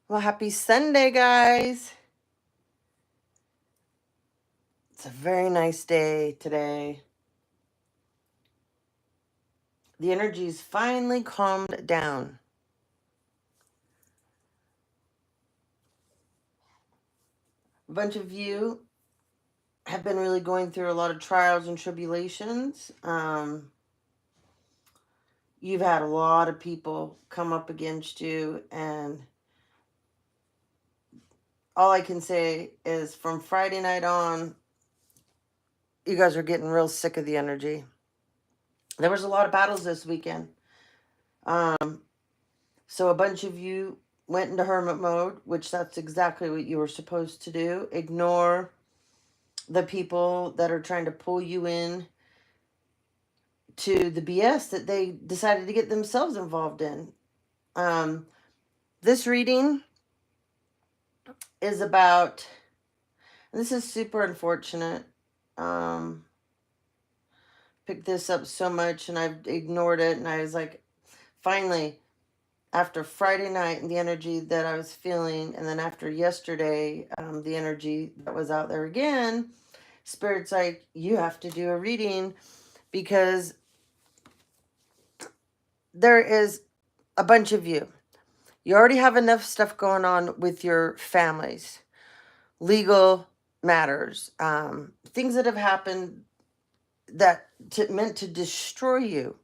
Well, happy Sunday, guys. It's a very nice day today. The energy's finally calmed down. A bunch of you have been really going through a lot of trials and tribulations. You've had a lot of people come up against you, and all I can say is from Friday night on, you guys are getting real sick of the energy. There was a lot of battles this weekend. So a bunch of you went into hermit mode, which that's exactly what you were supposed to do. Ignore the people that are trying to pull you in to the BS that they decided to get themselves involved in. This reading is about, and this is super unfortunate. Picked this up so much and I've ignored it, and I was like, finally, after Friday night and the energy that I was feeling, and then after yesterday, the energy that was out there again, Spirit's like, you have to do a reading because there is a bunch of you. You already have enough stuff going on with your families, legal matters, things that have happened that meant to destroy you.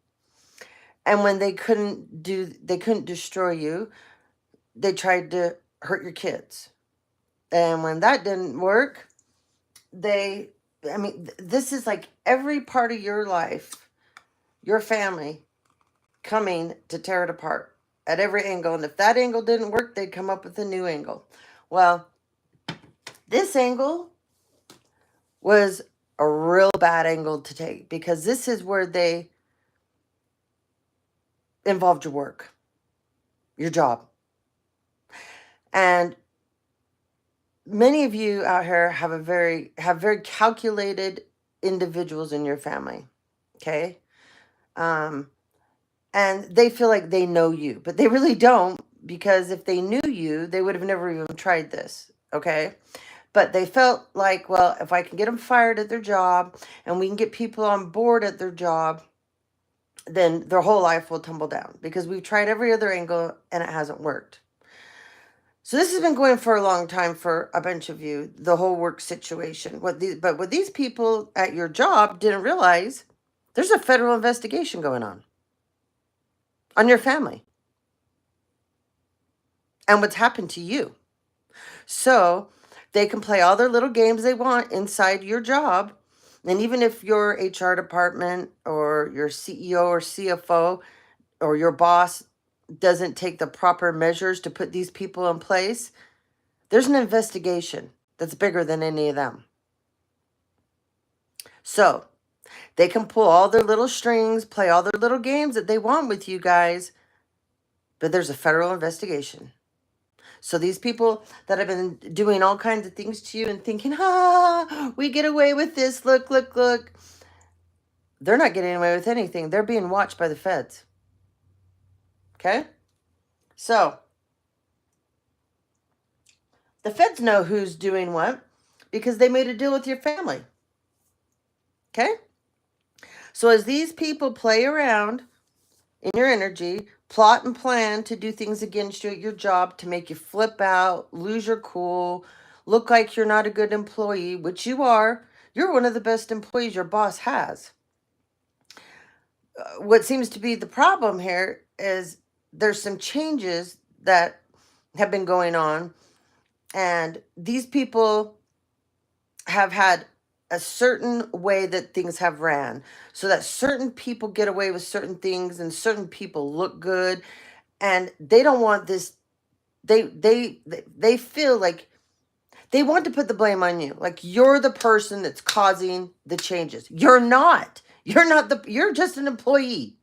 And when they couldn't destroy you, they tried to hurt your kids. And when that didn't work, this is like every part of your life, your family coming to tear it apart at every angle. And if that angle didn't work, they'd come up with a new angle. Well, this angle was a real bad angle to take, because this is where they involved your work, your job. And many of you out here have very calculated individuals in your family. Okay. And they feel like they know you, but they really don't, because if they knew you, they would have never even tried this. Okay. But they felt like, well, if I can get them fired at their job and we can get people on board at their job, then their whole life will tumble down, because we've tried every other angle and it hasn't worked. So this has been going for a long time for a bunch of you, the whole work situation. But what these people at your job didn't realize, there's a federal investigation going on your family and what's happened to you. So they can play all their little games they want inside your job. And even if your HR department or your CEO or CFO or your boss doesn't take the proper measures to put these people in place, there's an investigation that's bigger than any of them. So they can pull all their little strings, play all their little games that they want with you guys, but there's a federal investigation. So these people that have been doing all kinds of things to you and thinking, we get away with this, look, they're not getting away with anything. They're being watched by the feds. Okay? So the feds know who's doing what, because they made a deal with your family. Okay? So as these people play around in your energy, plot and plan to do things against you at your job to make you flip out, lose your cool, look like you're not a good employee, which you are. You're one of the best employees your boss has. What seems to be the problem here is there's some changes that have been going on, and these people have had a certain way that things have ran, so that certain people get away with certain things and certain people look good, and they don't want this. They feel like they want to put the blame on you, like you're the person that's causing the changes. You're not. You're just an employee.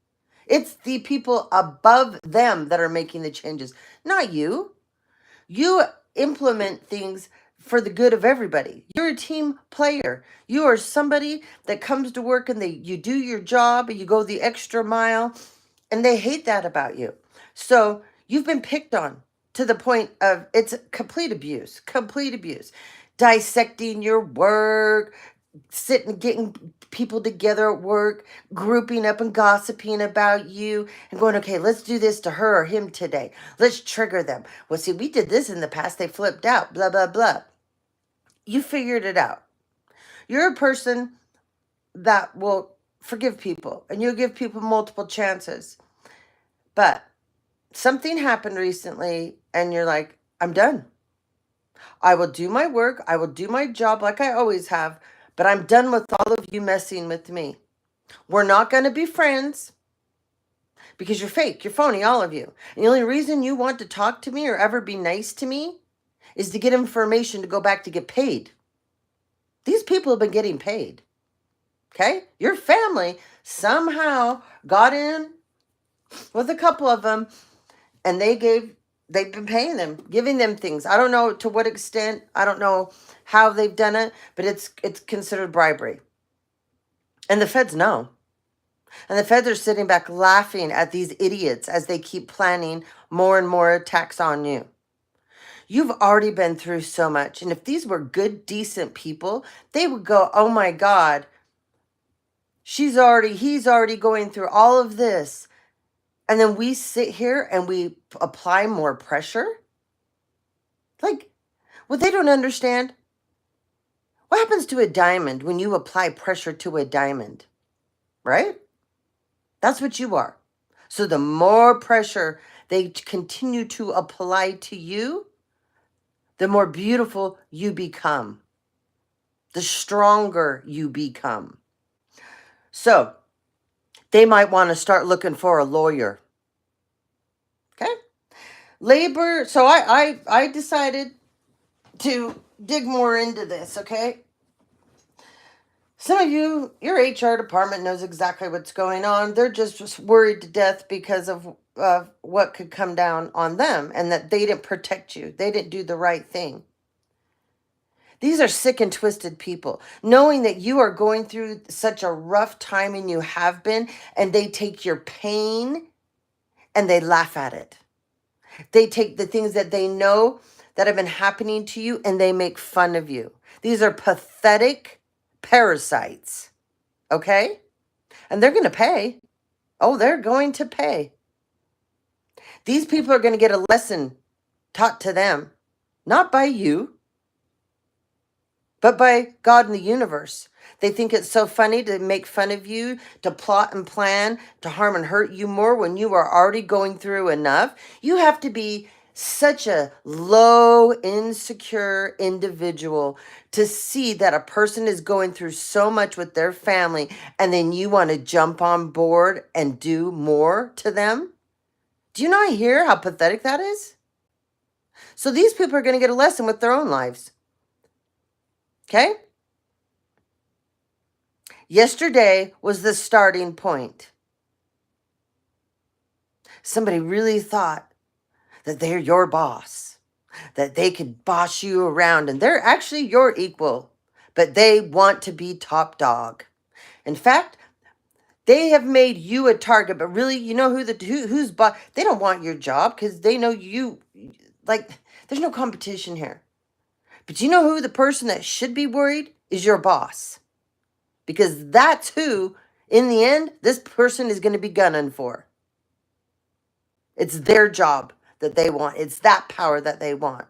It's the people above them that are making the changes, not you. You implement things for the good of everybody. You're a team player. You are somebody that comes to work and you do your job and you go the extra mile, and they hate that about you. So you've been picked on to the point of it's complete abuse, complete abuse. Dissecting your work, sitting, getting people together at work, grouping up and gossiping about you and going, okay, let's do this to her or him today. Let's trigger them. Well, see, we did this in the past. They flipped out, blah, blah, blah. You figured it out. You're a person that will forgive people and you'll give people multiple chances. But something happened recently and you're like, I'm done. I will do my work. I will do my job like I always have, but I'm done with all of you messing with me. We're not going to be friends because you're fake. You're phony, all of you. And the only reason you want to talk to me or ever be nice to me is to get information to go back to get paid. These people have been getting paid. Okay? Your family somehow got in with a couple of them and they've been paying them, giving them things. I don't know to what extent. I don't know how they've done it, but it's considered bribery. And the feds know. And the feds are sitting back laughing at these idiots as they keep planning more and more attacks on you. You've already been through so much. And if these were good, decent people, they would go, oh my God, he's already going through all of this. And then we sit here and we apply more pressure. Like, what they don't understand, what happens to a diamond when you apply pressure to a diamond, right? That's what you are. So the more pressure they continue to apply to you, the more beautiful you become, the stronger you become. So they might want to start looking for a lawyer. Okay? Labor. So I decided to dig more into this, okay? Some of you, your HR department knows exactly what's going on. They're just worried to death because of what could come down on them and that they didn't protect you. They didn't do the right thing. These are sick and twisted people, knowing that you are going through such a rough time and you have been, and they take your pain and they laugh at it. They take the things that they know that have been happening to you and they make fun of you. These are pathetic parasites, okay? And they're going to pay. Oh, they're going to pay. These people are going to get a lesson taught to them, not by you, but by God and the universe. They think it's so funny to make fun of you, to plot and plan, to harm and hurt you more when you are already going through enough. You have to be such a low, insecure individual to see that a person is going through so much with their family and then you want to jump on board and do more to them. Do you not hear how pathetic that is? So these people are going to get a lesson with their own lives. Okay? Yesterday was the starting point. Somebody really thought that they're your boss, that they could boss you around, and they're actually your equal, but they want to be top dog. In fact, they have made you a target, but really, you know who's boss? They don't want your job because they know you, like, there's no competition here. But you know who the person that should be worried is your boss. Because that's who, in the end, this person is going to be gunning for. It's their job that they want. It's that power that they want.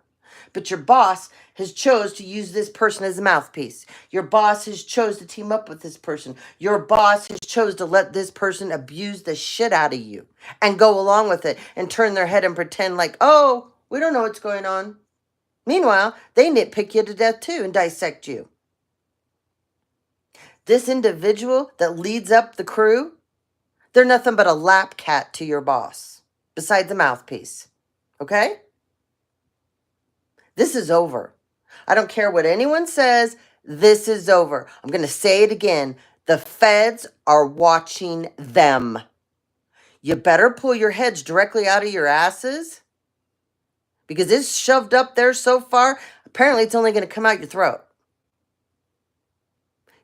But your boss has chose to use this person as a mouthpiece. Your boss has chose to team up with this person. Your boss has chose to let this person abuse the shit out of you and go along with it and turn their head and pretend like, oh, we don't know what's going on. Meanwhile, they nitpick you to death too and dissect you. This individual that leads up the crew, they're nothing but a lap cat to your boss, besides the mouthpiece. Okay? This is over. I don't care what anyone says. This is over. I'm going to say it again. The feds are watching them. You better pull your heads directly out of your asses because it's shoved up there so far. Apparently, it's only going to come out your throat.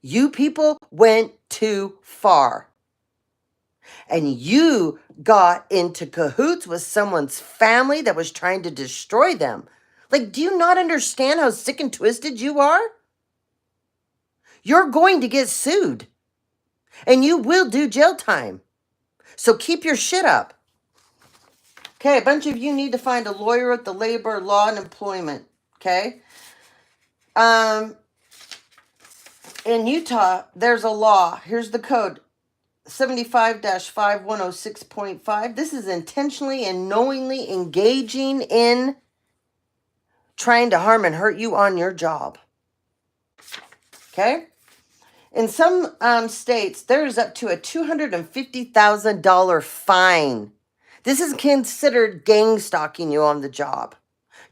You people went too far. and you got into cahoots with someone's family that was trying to destroy them. Like, do you not understand how sick and twisted you are? You're going to get sued and you will do jail time. So keep your shit up. Okay, a bunch of you need to find a lawyer at the labor, law, and employment. Okay? In Utah, there's a law. Here's the code. 75-5106.5. This is intentionally and knowingly engaging in trying to harm and hurt you on your job. Okay? In some states, there is up to a $250,000 fine. This is considered gang stalking you on the job,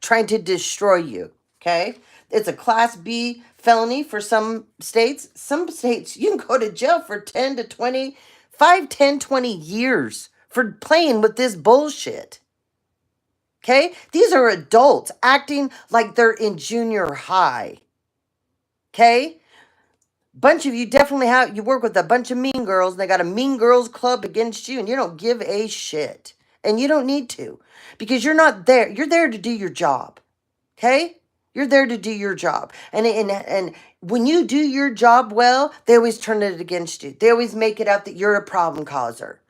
trying to destroy you. Okay? It's a Class B felony for some states. Some states, you can go to jail for 10 to 20, 5, 10, 20 years for playing with this bullshit. Okay? These are adults acting like they're in junior high. Okay? Bunch of you definitely you work with a bunch of mean girls, and they got a mean girls club against you, and you don't give a shit. And you don't need to, because you're not there. You're there to do your job. Okay? You're there to do your job. And when you do your job well, they always turn it against you. They always make it out that you're a problem causer.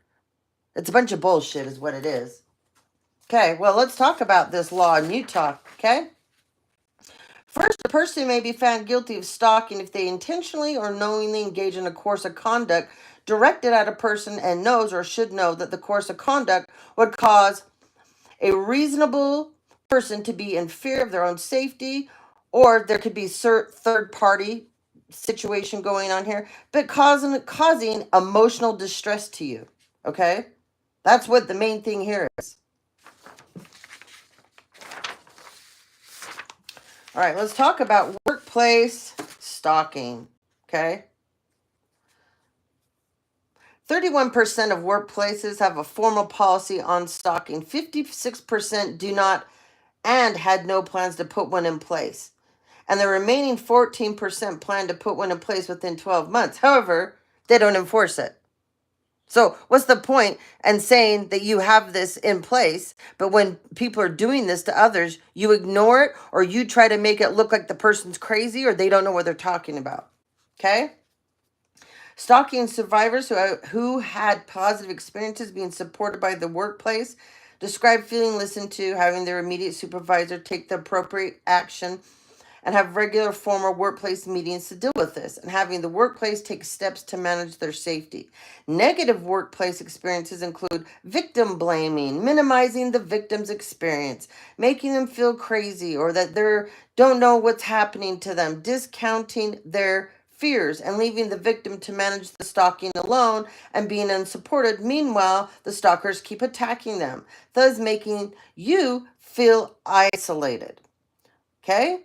It's a bunch of bullshit is what it is. Okay, well, let's talk about this law in Utah, okay? First, a person may be found guilty of stalking if they intentionally or knowingly engage in a course of conduct directed at a person and knows or should know that the course of conduct would cause a reasonable person to be in fear of their own safety, or there could be third party situation going on here, but causing emotional distress to you. Okay? That's what the main thing here is. All right, let's talk about workplace stalking. Okay? 31% of workplaces have a formal policy on stalking. 56% do not and had no plans to put one in place. And the remaining 14% plan to put one in place within 12 months. However, they don't enforce it. So what's the point in saying that you have this in place, but when people are doing this to others, you ignore it, or you try to make it look like the person's crazy or they don't know what they're talking about? Okay? Stalking survivors who had positive experiences being supported by the workplace describe feeling listened to, having their immediate supervisor take the appropriate action, and have regular formal workplace meetings to deal with this, and having the workplace take steps to manage their safety. Negative workplace experiences include victim blaming, minimizing the victim's experience, making them feel crazy or that they don't know what's happening to them, discounting their fears, and leaving the victim to manage the stalking alone and being unsupported. Meanwhile, the stalkers keep attacking them, thus making you feel isolated. Okay?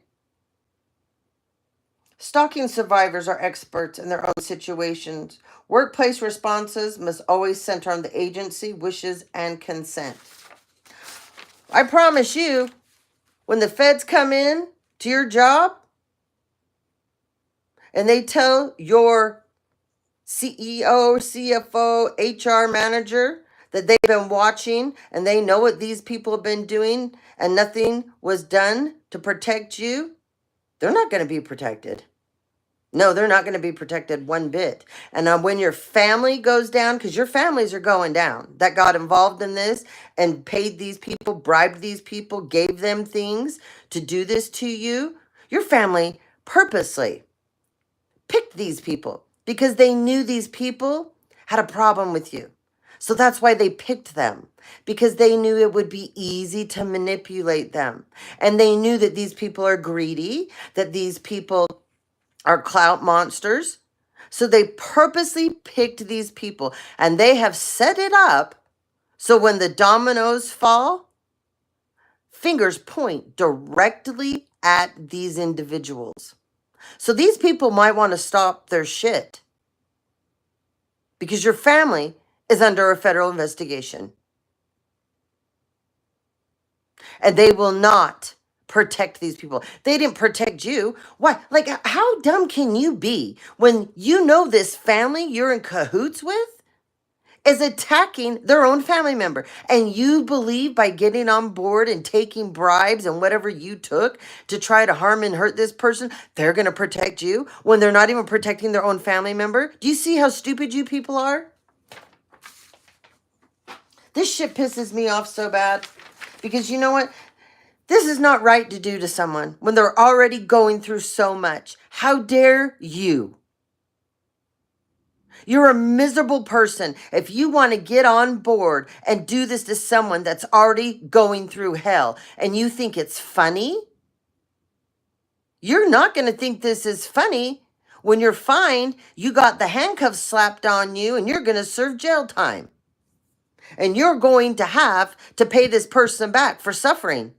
Stalking survivors are experts in their own situations. Workplace responses must always center on the agency, wishes, and consent. I promise you, when the feds come in to your job, and they tell your CEO, CFO, HR manager that they've been watching and they know what these people have been doing and nothing was done to protect you, they're not going to be protected. No, they're not going to be protected one bit. And when your family goes down, because your families are going down, that got involved in this and paid these people, bribed these people, gave them things to do this to you, your family purposely picked these people because they knew these people had a problem with you. So that's why they picked them, because they knew it would be easy to manipulate them. And they knew that these people are greedy, that these people are clout monsters. So they purposely picked these people, and they have set it up so when the dominoes fall, fingers point directly at these individuals. So these people might want to stop their shit because your family is under a federal investigation. And they will not protect these people. They didn't protect you. Why? Like, how dumb can you be when you know this family you're in cahoots with is attacking their own family member. And you believe by getting on board and taking bribes and whatever you took to try to harm and hurt this person, they're going to protect you when they're not even protecting their own family member? Do you see how stupid you people are? This shit pisses me off so bad because you know what? This is not right to do to someone when they're already going through so much. How dare you? You're a miserable person if you want to get on board and do this to someone that's already going through hell and you think it's funny. You're not going to think this is funny when you're fined, you got the handcuffs slapped on you and you're going to serve jail time. And you're going to have to pay this person back for suffering.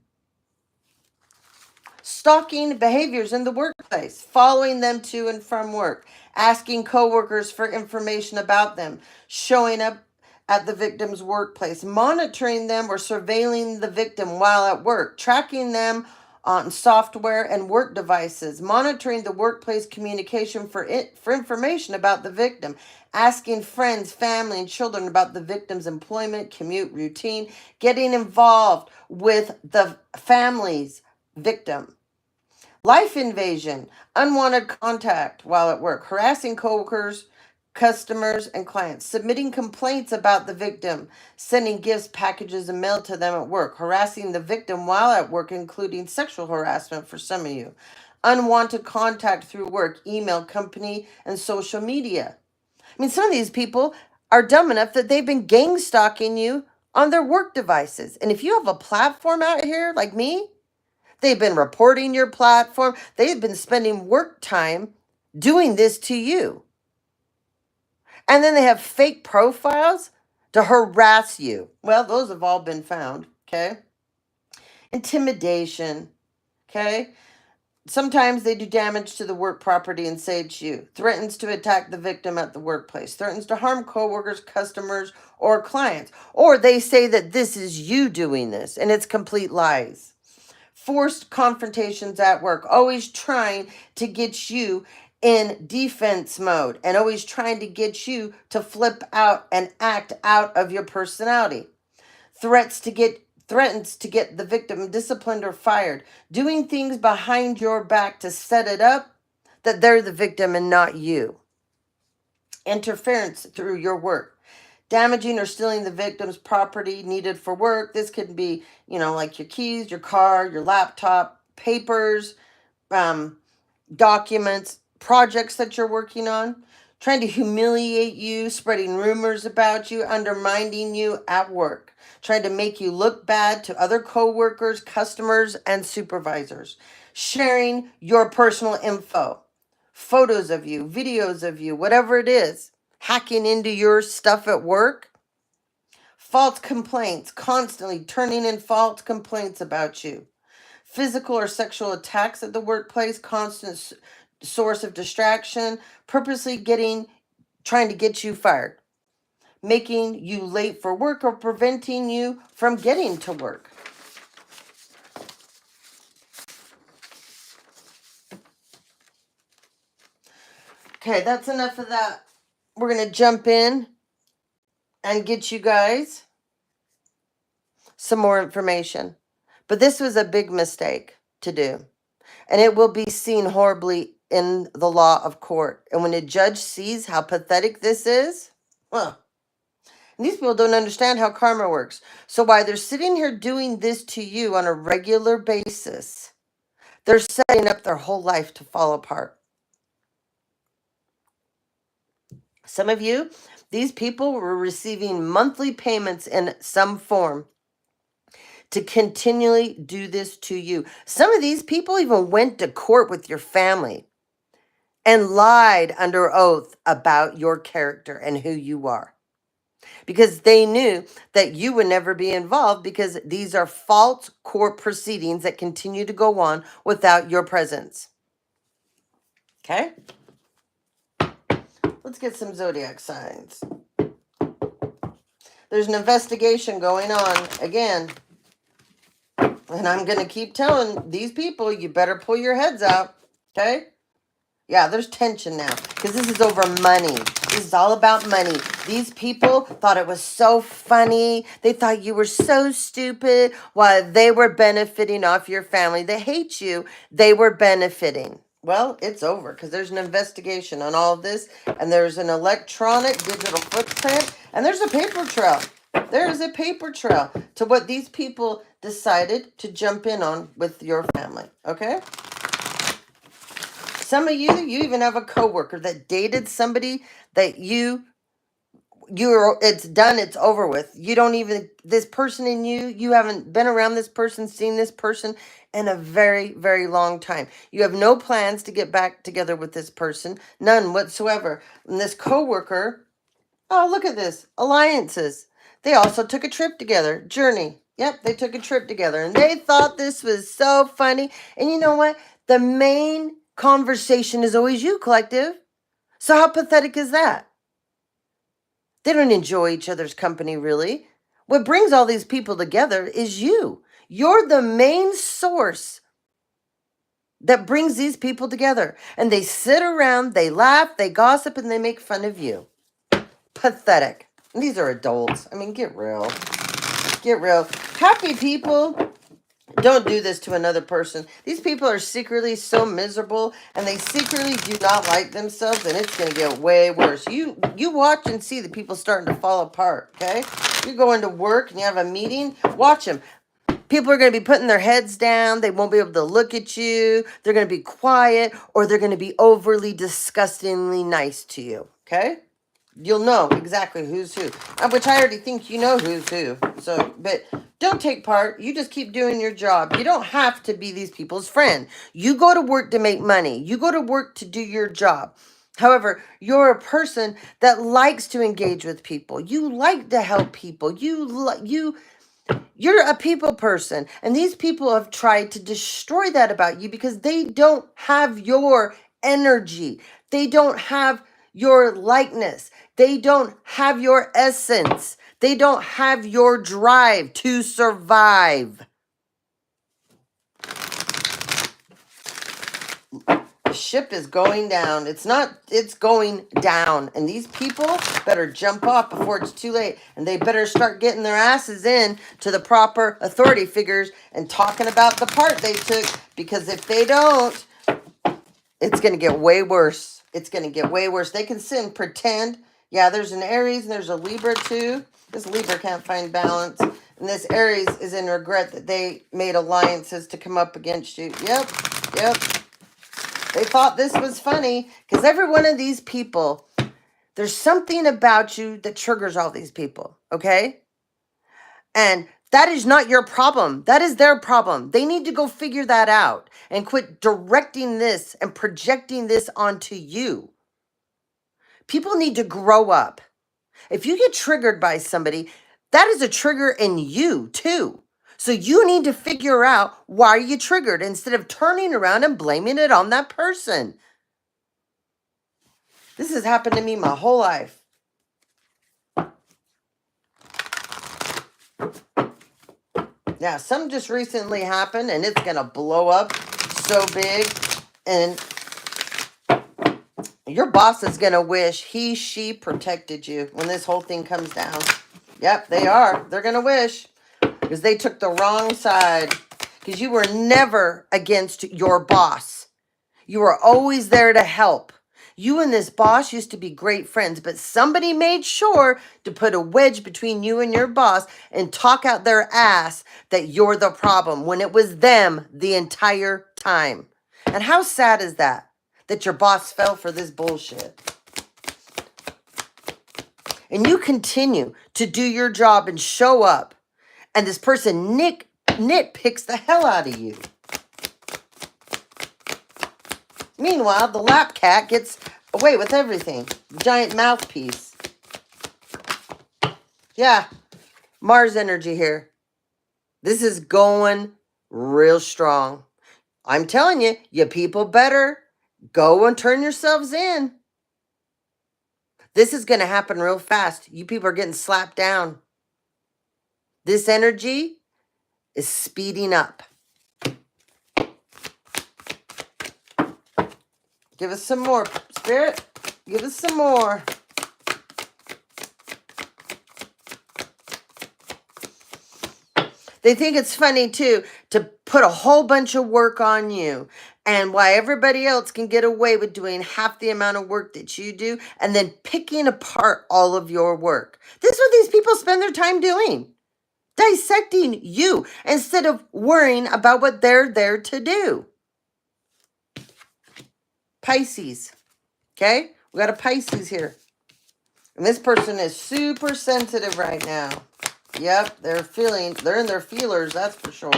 Stalking behaviors in the workplace, following them to and from work, asking coworkers for information about them, showing up at the victim's workplace, monitoring them or surveilling the victim while at work, tracking them on software and work devices, monitoring the workplace communication for information about the victim, asking friends, family, and children about the victim's employment, commute, routine, getting involved with the family's victim. Life invasion, unwanted contact while at work, harassing coworkers, customers, and clients, submitting complaints about the victim, sending gifts, packages, and mail to them at work, harassing the victim while at work, including sexual harassment for some of you, unwanted contact through work, email, company, and social media. I mean, some of these people are dumb enough that they've been gang stalking you on their work devices. And if you have a platform out here like me, they've been reporting your platform. They've been spending work time doing this to you. And then they have fake profiles to harass you. Well, those have all been found, okay? Intimidation, okay? Sometimes they do damage to the work property and say it's you. Threatens to attack the victim at the workplace. Threatens to harm coworkers, customers, or clients. Or they say that this is you doing this, and it's complete lies. Forced confrontations at work, always trying to get you in defense mode and always trying to get you to flip out and act out of your personality. Threatens to get the victim disciplined or fired, doing things behind your back to set it up that they're the victim and not you. Interference through your work. Damaging or stealing the victim's property needed for work. This could be, like your keys, your car, your laptop, papers, documents, projects that you're working on. Trying to humiliate you, spreading rumors about you, undermining you at work. Trying to make you look bad to other coworkers, customers, and supervisors. Sharing your personal info, photos of you, videos of you, whatever it is. Hacking into your stuff at work. False complaints, constantly turning in false complaints about you. Physical or sexual attacks at the workplace, constant source of distraction, purposely trying to get you fired. Making you late for work or preventing you from getting to work. Okay, that's enough of that. We're going to jump in and get you guys some more information. But this was a big mistake to do. And it will be seen horribly in the law of court. And when a judge sees how pathetic this is, well, these people don't understand how karma works. So while they're sitting here doing this to you on a regular basis, they're setting up their whole life to fall apart. Some of you, these people were receiving monthly payments in some form to continually do this to you. Some of these people even went to court with your family and lied under oath about your character and who you are, because they knew that you would never be involved, because these are false court proceedings that continue to go on without your presence. Okay? Let's get some zodiac signs. There's an investigation going on again. And I'm going to keep telling these people, you better pull your heads out. Okay? Yeah, there's tension now because this is over money. This is all about money. These people thought it was so funny. They thought you were so stupid while they were benefiting off your family. They hate you. They were benefiting. Well, it's over because there's an investigation on all of this, and there's an electronic digital footprint, and there's a paper trail. There is a paper trail to what these people decided to jump in on with your family. Okay? Some of you even have a coworker that dated somebody that you're it's done, it's over with. You don't even, this person in you haven't been around this person, seen this person in a very, very long time. You have no plans to get back together with this person, none whatsoever. And this coworker, oh, look at this, alliances. They also took a trip together, journey. Yep, they took a trip together and they thought this was so funny. And you know what? The main conversation is always you, collective. So how pathetic is that? They don't enjoy each other's company, really. What brings all these people together is you. You're the main source that brings these people together. And they sit around, they laugh, they gossip, and they make fun of you. Pathetic. These are adults. I mean, get real. Get real. Happy people don't do this to another person. These people are secretly so miserable and they secretly do not like themselves, and it's going to get way worse. You watch and see the people starting to fall apart, okay? You go into work and you have a meeting, watch them. People are going to be putting their heads down. They won't be able to look at you. They're going to be quiet, or they're going to be overly disgustingly nice to you, okay? You'll know exactly who's who, which I already think you know who's who. So, but don't take part. You just keep doing your job. You don't have to be these people's friend. You go to work to make money. You go to work to do your job. However, you're a person that likes to engage with people. You like to help people. You're a people person, and these people have tried to destroy that about you because they don't have your energy. They don't have your likeness. They don't have your essence. They don't have your drive to survive. The ship is going down. It's going down. And these people better jump off before it's too late. And they better start getting their asses in to the proper authority figures and talking about the part they took. Because if they don't, it's going to get way worse. It's going to get way worse. They can sit and pretend. Yeah, there's an Aries and there's a Libra too. This Libra can't find balance. And this Aries is in regret that they made alliances to come up against you. Yep. They thought this was funny because every one of these people, there's something about you that triggers all these people, okay? And that is not your problem. That is their problem. They need to go figure that out and quit directing this and projecting this onto you. People need to grow up. If you get triggered by somebody, that is a trigger in you too. So you need to figure out why you triggered instead of turning around and blaming it on that person. This has happened to me my whole life. Now, some just recently happened and it's going to blow up so big. And your boss is going to wish she protected you when this whole thing comes down. Yep, they are. They're going to wish because they took the wrong side. Because you were never against your boss. You were always there to help. You and this boss used to be great friends, but somebody made sure to put a wedge between you and your boss and talk out their ass that you're the problem when it was them the entire time. And how sad is that? That your boss fell for this bullshit. And you continue to do your job and show up, and this person nitpicks the hell out of you. Meanwhile, the lap cat gets away with everything. Giant mouthpiece. Yeah, Mars energy here. This is going real strong. I'm telling you, you people better go and turn yourselves in. This is going to happen real fast. You people are getting slapped down. This energy is speeding up. Give us some more, Spirit. Give us some more. They think it's funny, too, to put a whole bunch of work on you. And why everybody else can get away with doing half the amount of work that you do and then picking apart all of your work. This is what these people spend their time doing. Dissecting you instead of worrying about what they're there to do. Pisces. Okay? We got a Pisces here. And this person is super sensitive right now. Yep, they're in their feelers, that's for sure.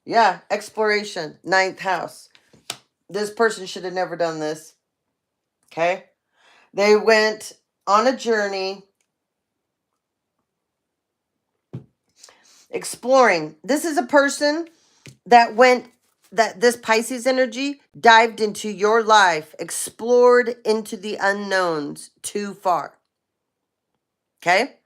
Yeah, exploration, 9th house. This person should have never done this. Okay? They went on a journey exploring. This is a person that this Pisces energy dived into your life, explored into the unknowns too far. Okay?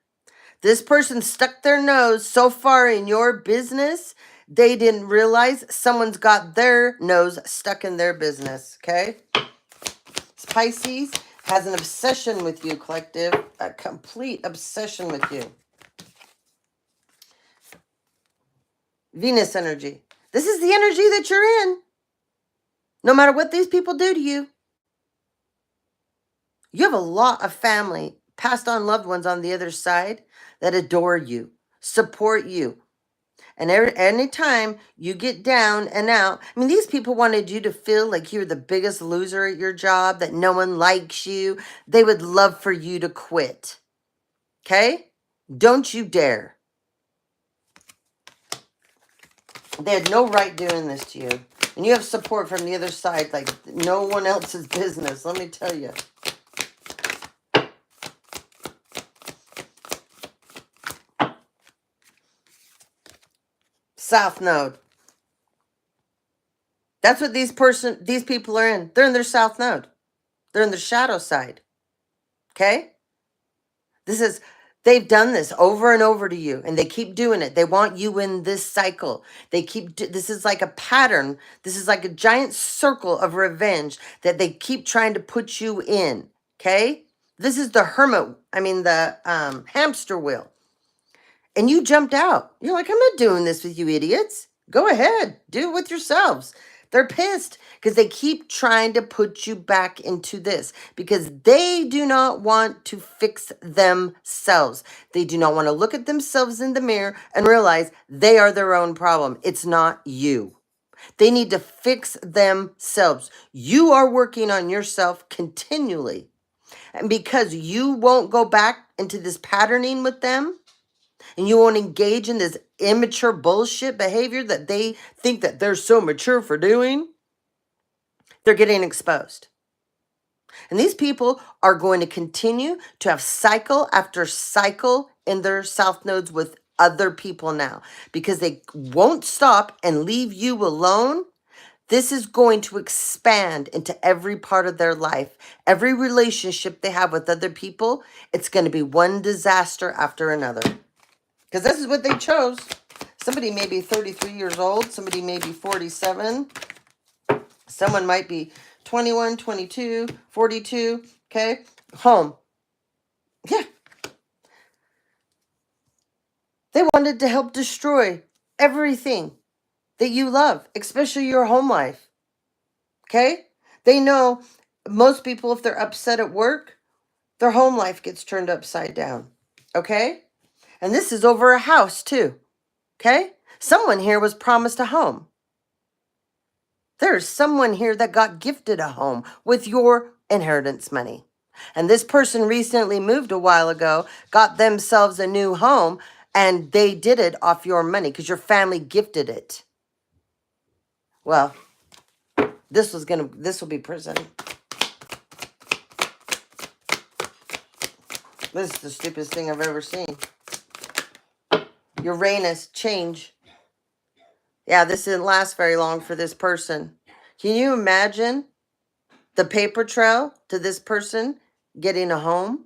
This person stuck their nose so far in your business, they didn't realize someone's got their nose stuck in their business. Okay? This Pisces has an obsession with you, collective. A complete obsession with you. Venus energy. This is the energy that you're in. No matter what these people do to you. You have a lot of family, passed on loved ones on the other side that adore you, support you. And anytime you get down and out, I mean, these people wanted you to feel like you're the biggest loser at your job, that no one likes you. They would love for you to quit. Okay? Don't you dare. They had no right doing this to you. And you have support from the other side like no one else's business, let me tell you. South Node. That's what these people are in. They're in their South Node. They're in the shadow side. Okay? They've done this over and over to you, and they keep doing it. They want you in this cycle. This is like a pattern. This is like a giant circle of revenge that they keep trying to put you in. Okay? This is the hamster wheel. And you jumped out. You're like, I'm not doing this with you idiots. Go ahead. Do it with yourselves. They're pissed because they keep trying to put you back into this because they do not want to fix themselves. They do not want to look at themselves in the mirror and realize they are their own problem. It's not you. They need to fix themselves. You are working on yourself continually. And because you won't go back into this patterning with them, and you won't engage in this immature bullshit behavior that they think that they're so mature for doing, they're getting exposed. And these people are going to continue to have cycle after cycle in their South Nodes with other people now because they won't stop and leave you alone. This is going to expand into every part of their life. Every relationship they have with other people, it's going to be one disaster after another. Because this is what they chose. Somebody may be 33 years old. Somebody may be 47. Someone might be 21, 22, 42. Okay? Home. Yeah. They wanted to help destroy everything that you love, especially your home life. Okay? They know most people, if they're upset at work, their home life gets turned upside down. Okay? And this is over a house, too. Okay? Someone here was promised a home. There's someone here that got gifted a home with your inheritance money. And this person recently moved a while ago, got themselves a new home, and they did it off your money because your family gifted it. Well, this will be prison. This is the stupidest thing I've ever seen. Uranus, change. Yeah, this didn't last very long for this person. Can you imagine the paper trail to this person getting a home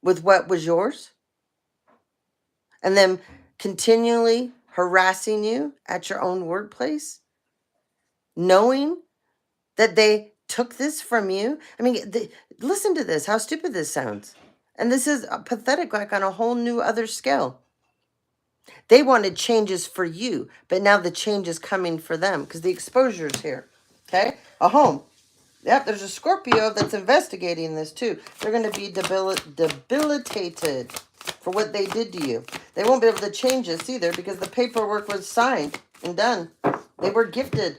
with what was yours? And then continually harassing you at your own workplace? knowing that they took this from you. I mean, listen to this, how stupid this sounds. And this is pathetic, like on a whole new other scale. They wanted changes for you, but now the change is coming for them because the exposure is here. Okay? A home. Yep, there's a Scorpio that's investigating this too. They're going to be debilitated for what they did to you. They won't be able to change this either because the paperwork was signed and done. They were gifted.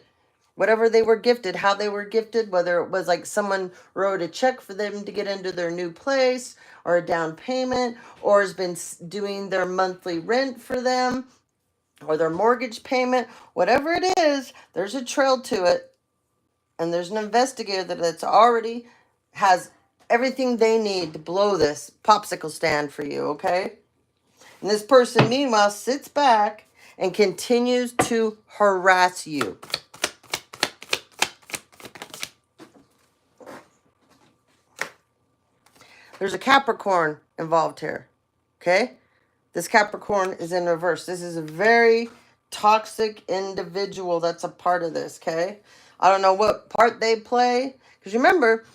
Whatever they were gifted, how they were gifted, whether it was like someone wrote a check for them to get into their new place or a down payment, or has been doing their monthly rent for them or their mortgage payment, whatever it is, there's a trail to it. And there's an investigator that's already has everything they need to blow this popsicle stand for you, okay? And this person, meanwhile, sits back and continues to harass you. There's a Capricorn involved here, okay? This Capricorn is in reverse. This is a very toxic individual that's a part of this, okay? I don't know what part they play. Because remember,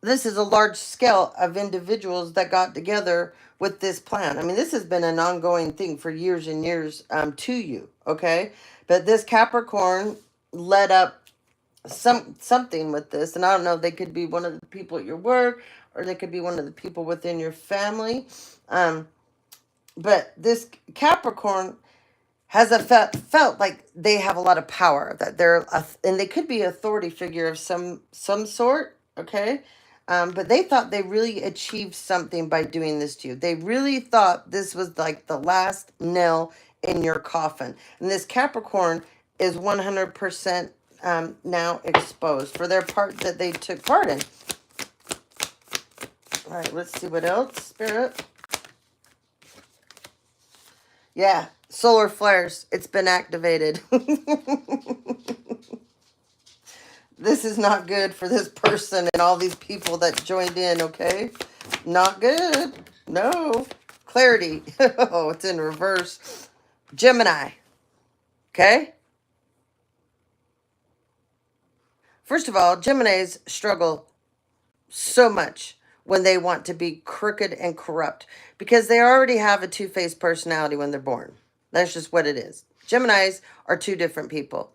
this is a large scale of individuals that got together with this plan. I mean, this has been an ongoing thing for years and years to you, okay? But this Capricorn led up something with this. And I don't know, they could be one of the people at your work, or they could be one of the people within your family. But this Capricorn has felt like they have a lot of power, that they're and they could be an authority figure of some sort, okay? But they thought they really achieved something by doing this to you. They really thought this was like the last nail in your coffin. And this Capricorn is 100% now exposed for their part that they took part in. All right, let's see what else, Spirit. Yeah, solar flares. It's been activated. This is not good for this person and all these people that joined in, okay? Not good. No. Clarity. Oh, it's in reverse. Gemini. Okay? First of all, Geminis struggle so much when they want to be crooked and corrupt because they already have a two-faced personality when they're born. That's just what it is. Geminis are two different people.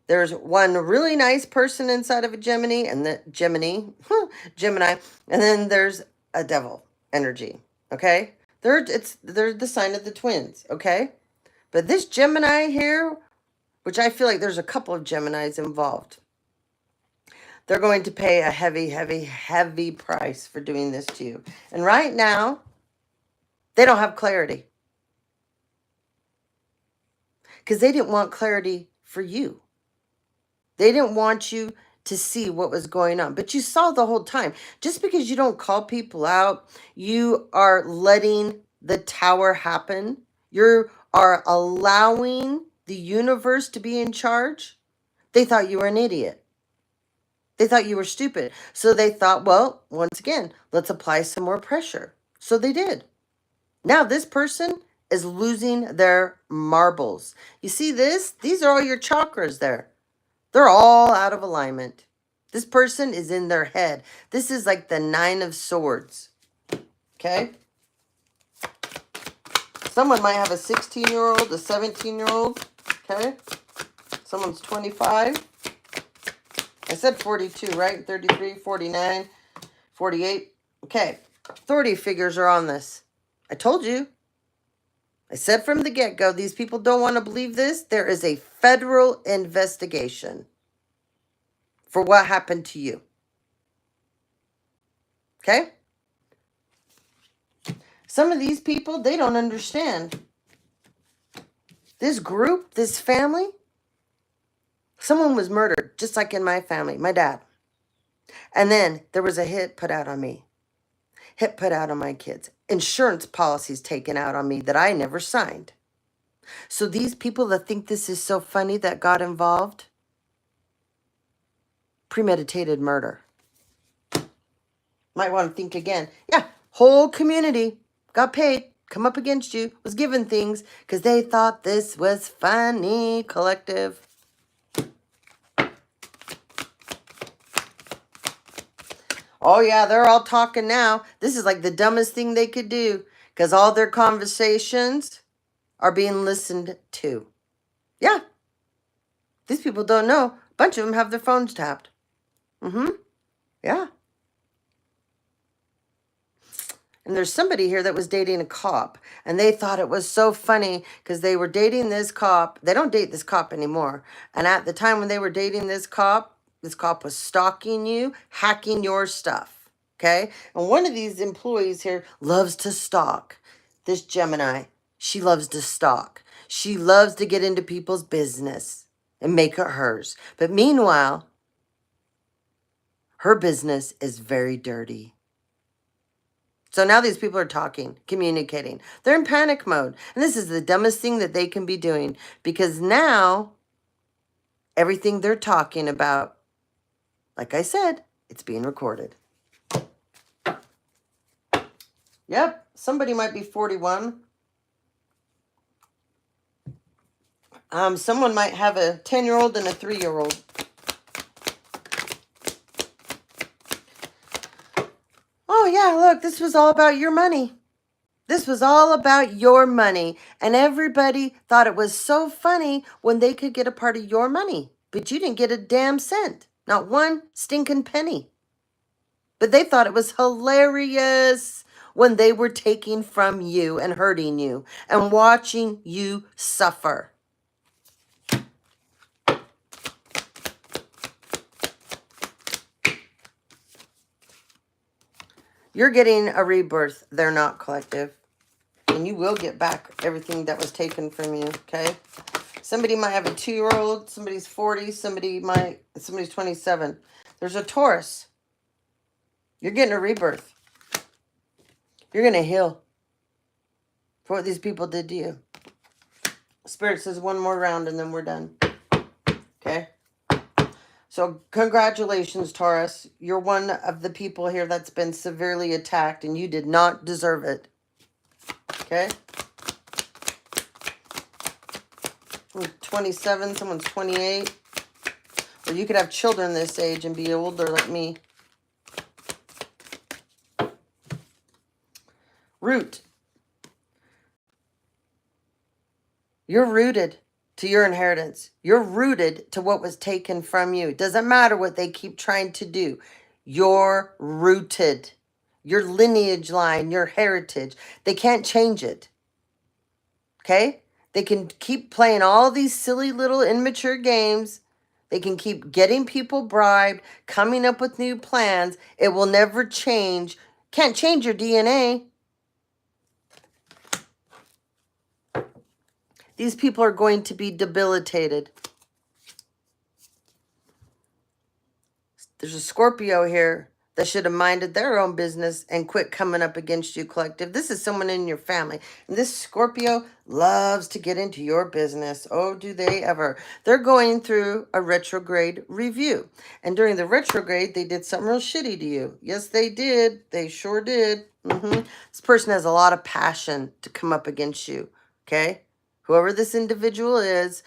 There's one really nice person inside of a Gemini, and the Gemini, and then there's a devil energy. Okay, they're the sign of the twins. Okay, but this Gemini here, which I feel like there's a couple of Geminis involved, they're going to pay a heavy, heavy, heavy price for doing this to you. And right now, they don't have clarity because they didn't want clarity for you. They didn't want you to see what was going on, but you saw the whole time. Just because you don't call people out, you are letting the tower happen. You are allowing the universe to be in charge. They thought you were an idiot. They thought you were stupid. So they thought, well, once again, let's apply some more pressure. So they did. Now this person is losing their marbles. You see this? These are all your chakras there. They're all out of alignment. This person is in their head. This is like the 9 of Swords. Okay? Someone might have a 16-year-old, a 17-year-old. Okay? Someone's 25. I said 42, right? 33, 49, 48. Okay. Authority figures are on this. I told you. I said from the get-go, these people don't want to believe this. There is a federal investigation for what happened to you. Okay? Some of these people, they don't understand. This group, this family, someone was murdered, just like in my family, my dad. And then there was a hit put out on me. Hit put out on my kids. Insurance policies taken out on me that I never signed. So these people that think this is so funny that got involved, premeditated murder. Might want to think again. Yeah, whole community got paid, come up against you, was given things because they thought this was funny, collective. Oh, yeah, they're all talking now. This is like the dumbest thing they could do because all their conversations are being listened to. Yeah, these people don't know. A bunch of them have their phones tapped. Mm-hmm. Yeah. And there's somebody here that was dating a cop, and they thought it was so funny because they were dating this cop. They don't date this cop anymore. And at the time when they were dating this cop was stalking you, hacking your stuff. Okay? And one of these employees here loves to stalk. This Gemini, she loves to stalk. She loves to get into people's business and make it hers. But meanwhile, her business is very dirty. So now these people are talking, communicating. They're in panic mode. And this is the dumbest thing that they can be doing because now everything they're talking about, like I said, it's being recorded. Yep, somebody might be 41. Someone might have a 10-year-old and a 3-year-old. Oh, yeah, look, this was all about your money. This was all about your money. And everybody thought it was so funny when they could get a part of your money. But you didn't get a damn cent. Not one stinking penny. But they thought it was hilarious when they were taking from you and hurting you and watching you suffer. You're getting a rebirth. They're not, collective. And you will get back everything that was taken from you, okay? Somebody might have a 2-year-old, somebody's 40, somebody's 27. There's a Taurus. You're getting a rebirth. You're going to heal for what these people did to you. Spirit says one more round and then we're done. Okay? So congratulations, Taurus. You're one of the people here that's been severely attacked and you did not deserve it. Okay? 27, someone's 28. Or you could have children this age and be older like me. Root. You're rooted to your inheritance. You're rooted to what was taken from you. It doesn't matter what they keep trying to do. You're rooted. Your lineage line, your heritage. They can't change it. Okay? They can keep playing all these silly little immature games. They can keep getting people bribed, coming up with new plans. It will never change. Can't change your DNA. These people are going to be debilitated. There's a Scorpio here that should have minded their own business and quit coming up against you, collective. This is someone in your family. And this Scorpio loves to get into your business. Oh, do they ever. They're going through a retrograde review. And during the retrograde, they did something real shitty to you. Yes, they did. They sure did. This person has a lot of passion to come up against you. Okay? Whoever this individual is,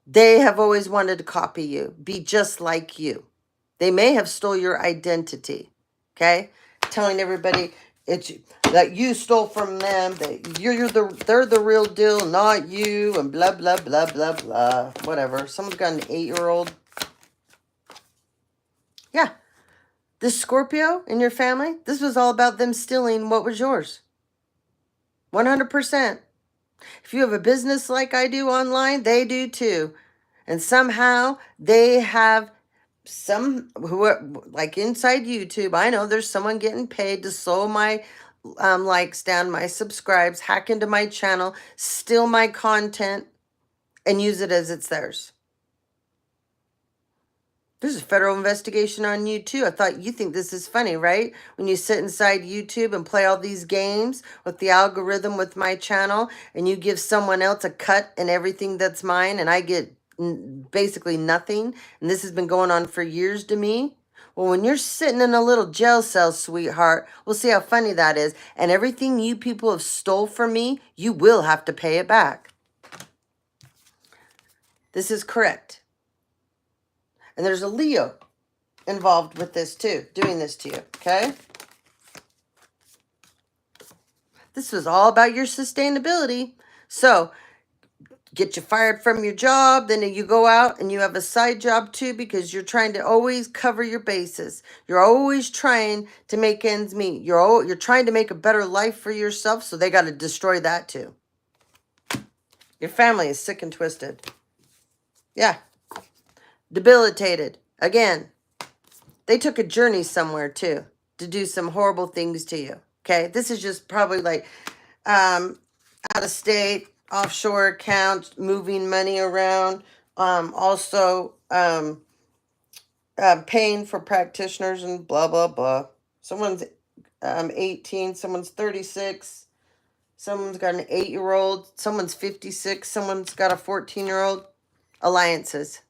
they have always wanted to copy you, be just like you. They may have stole your identity, okay? Telling everybody it's that you stole from them, that they're the real deal, not you, and blah, blah, blah, blah, blah, whatever. Someone's got an 8-year-old. Yeah, this Scorpio in your family, this was all about them stealing what was yours. 100%. If you have a business like I do online, they do too. And somehow they have who are like inside YouTube. I know there's someone getting paid to slow my likes down, my subscribes, hack into my channel, steal my content, and use it as it's theirs. There's a federal investigation on you too. I thought you think this is funny, right? When you sit inside YouTube and play all these games with the algorithm with my channel and you give someone else a cut in everything that's mine and I get basically nothing. And this has been going on for years to me. Well, when you're sitting in a little jail cell, sweetheart, we'll see how funny that is. And everything you people have stole from me, you will have to pay it back. This is correct. And there's a Leo involved with this too, doing this to you, okay? This was all about your sustainability. So, get you fired from your job, then you go out and you have a side job too because you're trying to always cover your bases. You're always trying to make ends meet. You're trying to make a better life for yourself, so they got to destroy that too. Your family is sick and twisted. Yeah. Debilitated. Again, they took a journey somewhere too to do some horrible things to you. Okay? This is just probably like out of state, offshore accounts, moving money around, also paying for practitioners and blah, blah, blah. Someone's 18, someone's 36, someone's got an 8-year-old, someone's 56, someone's got a 14-year-old. Alliances.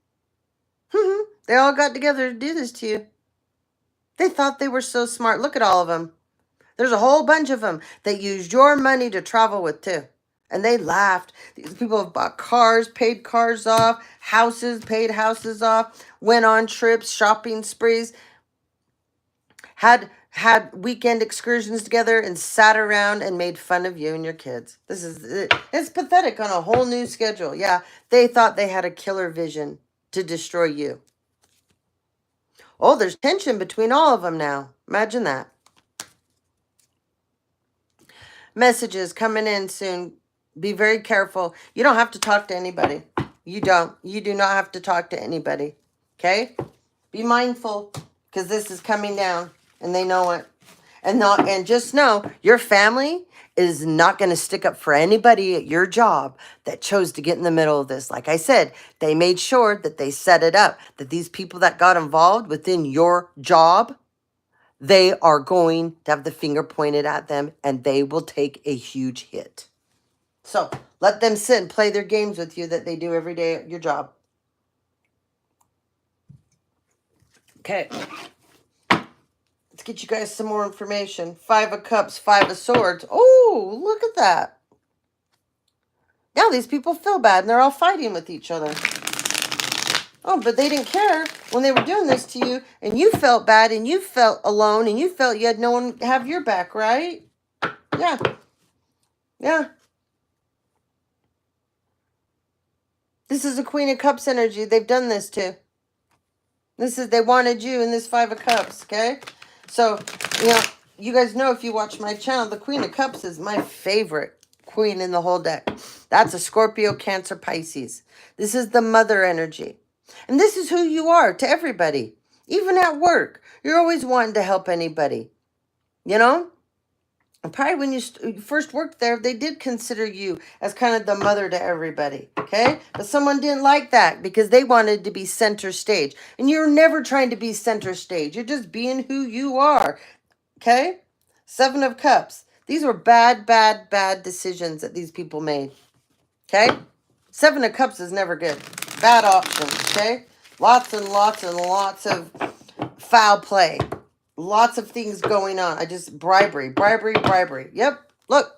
They all got together to do this to you. They thought they were so smart. Look at all of them. There's a whole bunch of them that used your money to travel with too. And they laughed. These people have bought cars, paid cars off, houses, paid houses off, went on trips, shopping sprees, had weekend excursions together and sat around and made fun of you and your kids. It's pathetic on a whole new schedule. Yeah, they thought they had a killer vision to destroy you. Oh, there's tension between all of them now. Imagine that. Messages coming in soon. Be very careful. You don't have to talk to anybody. You don't. You do not have to talk to anybody. Okay? Be mindful because this is coming down and they know it. And just know your family is not going to stick up for anybody at your job that chose to get in the middle of this. Like I said, they made sure that they set it up, that these people that got involved within your job, they are going to have the finger pointed at them and they will take a huge hit. So let them sit and play their games with you that they do every day at your job. Okay. Let's get you guys some more information. 5 of Cups, 5 of Swords. Oh, look at that. Now these people feel bad and they're all fighting with each other. Oh, but they didn't care when they were doing this to you and you felt bad and you felt alone and you felt you had no one to have your back, right? Yeah. Yeah. This is a Queen of Cups energy. They've done this to. They wanted you in this 5 of Cups, okay? So, you guys know if you watch my channel, the Queen of Cups is my favorite queen in the whole deck. That's a Scorpio, Cancer, Pisces. This is the mother energy. And this is who you are to everybody. Even at work, you're always wanting to help anybody. And probably when you first worked there, they did consider you as kind of the mother to everybody, okay? But someone didn't like that because they wanted to be center stage. And you're never trying to be center stage. You're just being who you are, okay? 7 of Cups. These were bad, bad, bad decisions that these people made, okay? 7 of Cups is never good. Bad options, okay? Lots and lots and lots of foul play. Lots of things going on. Bribery. Yep. Look.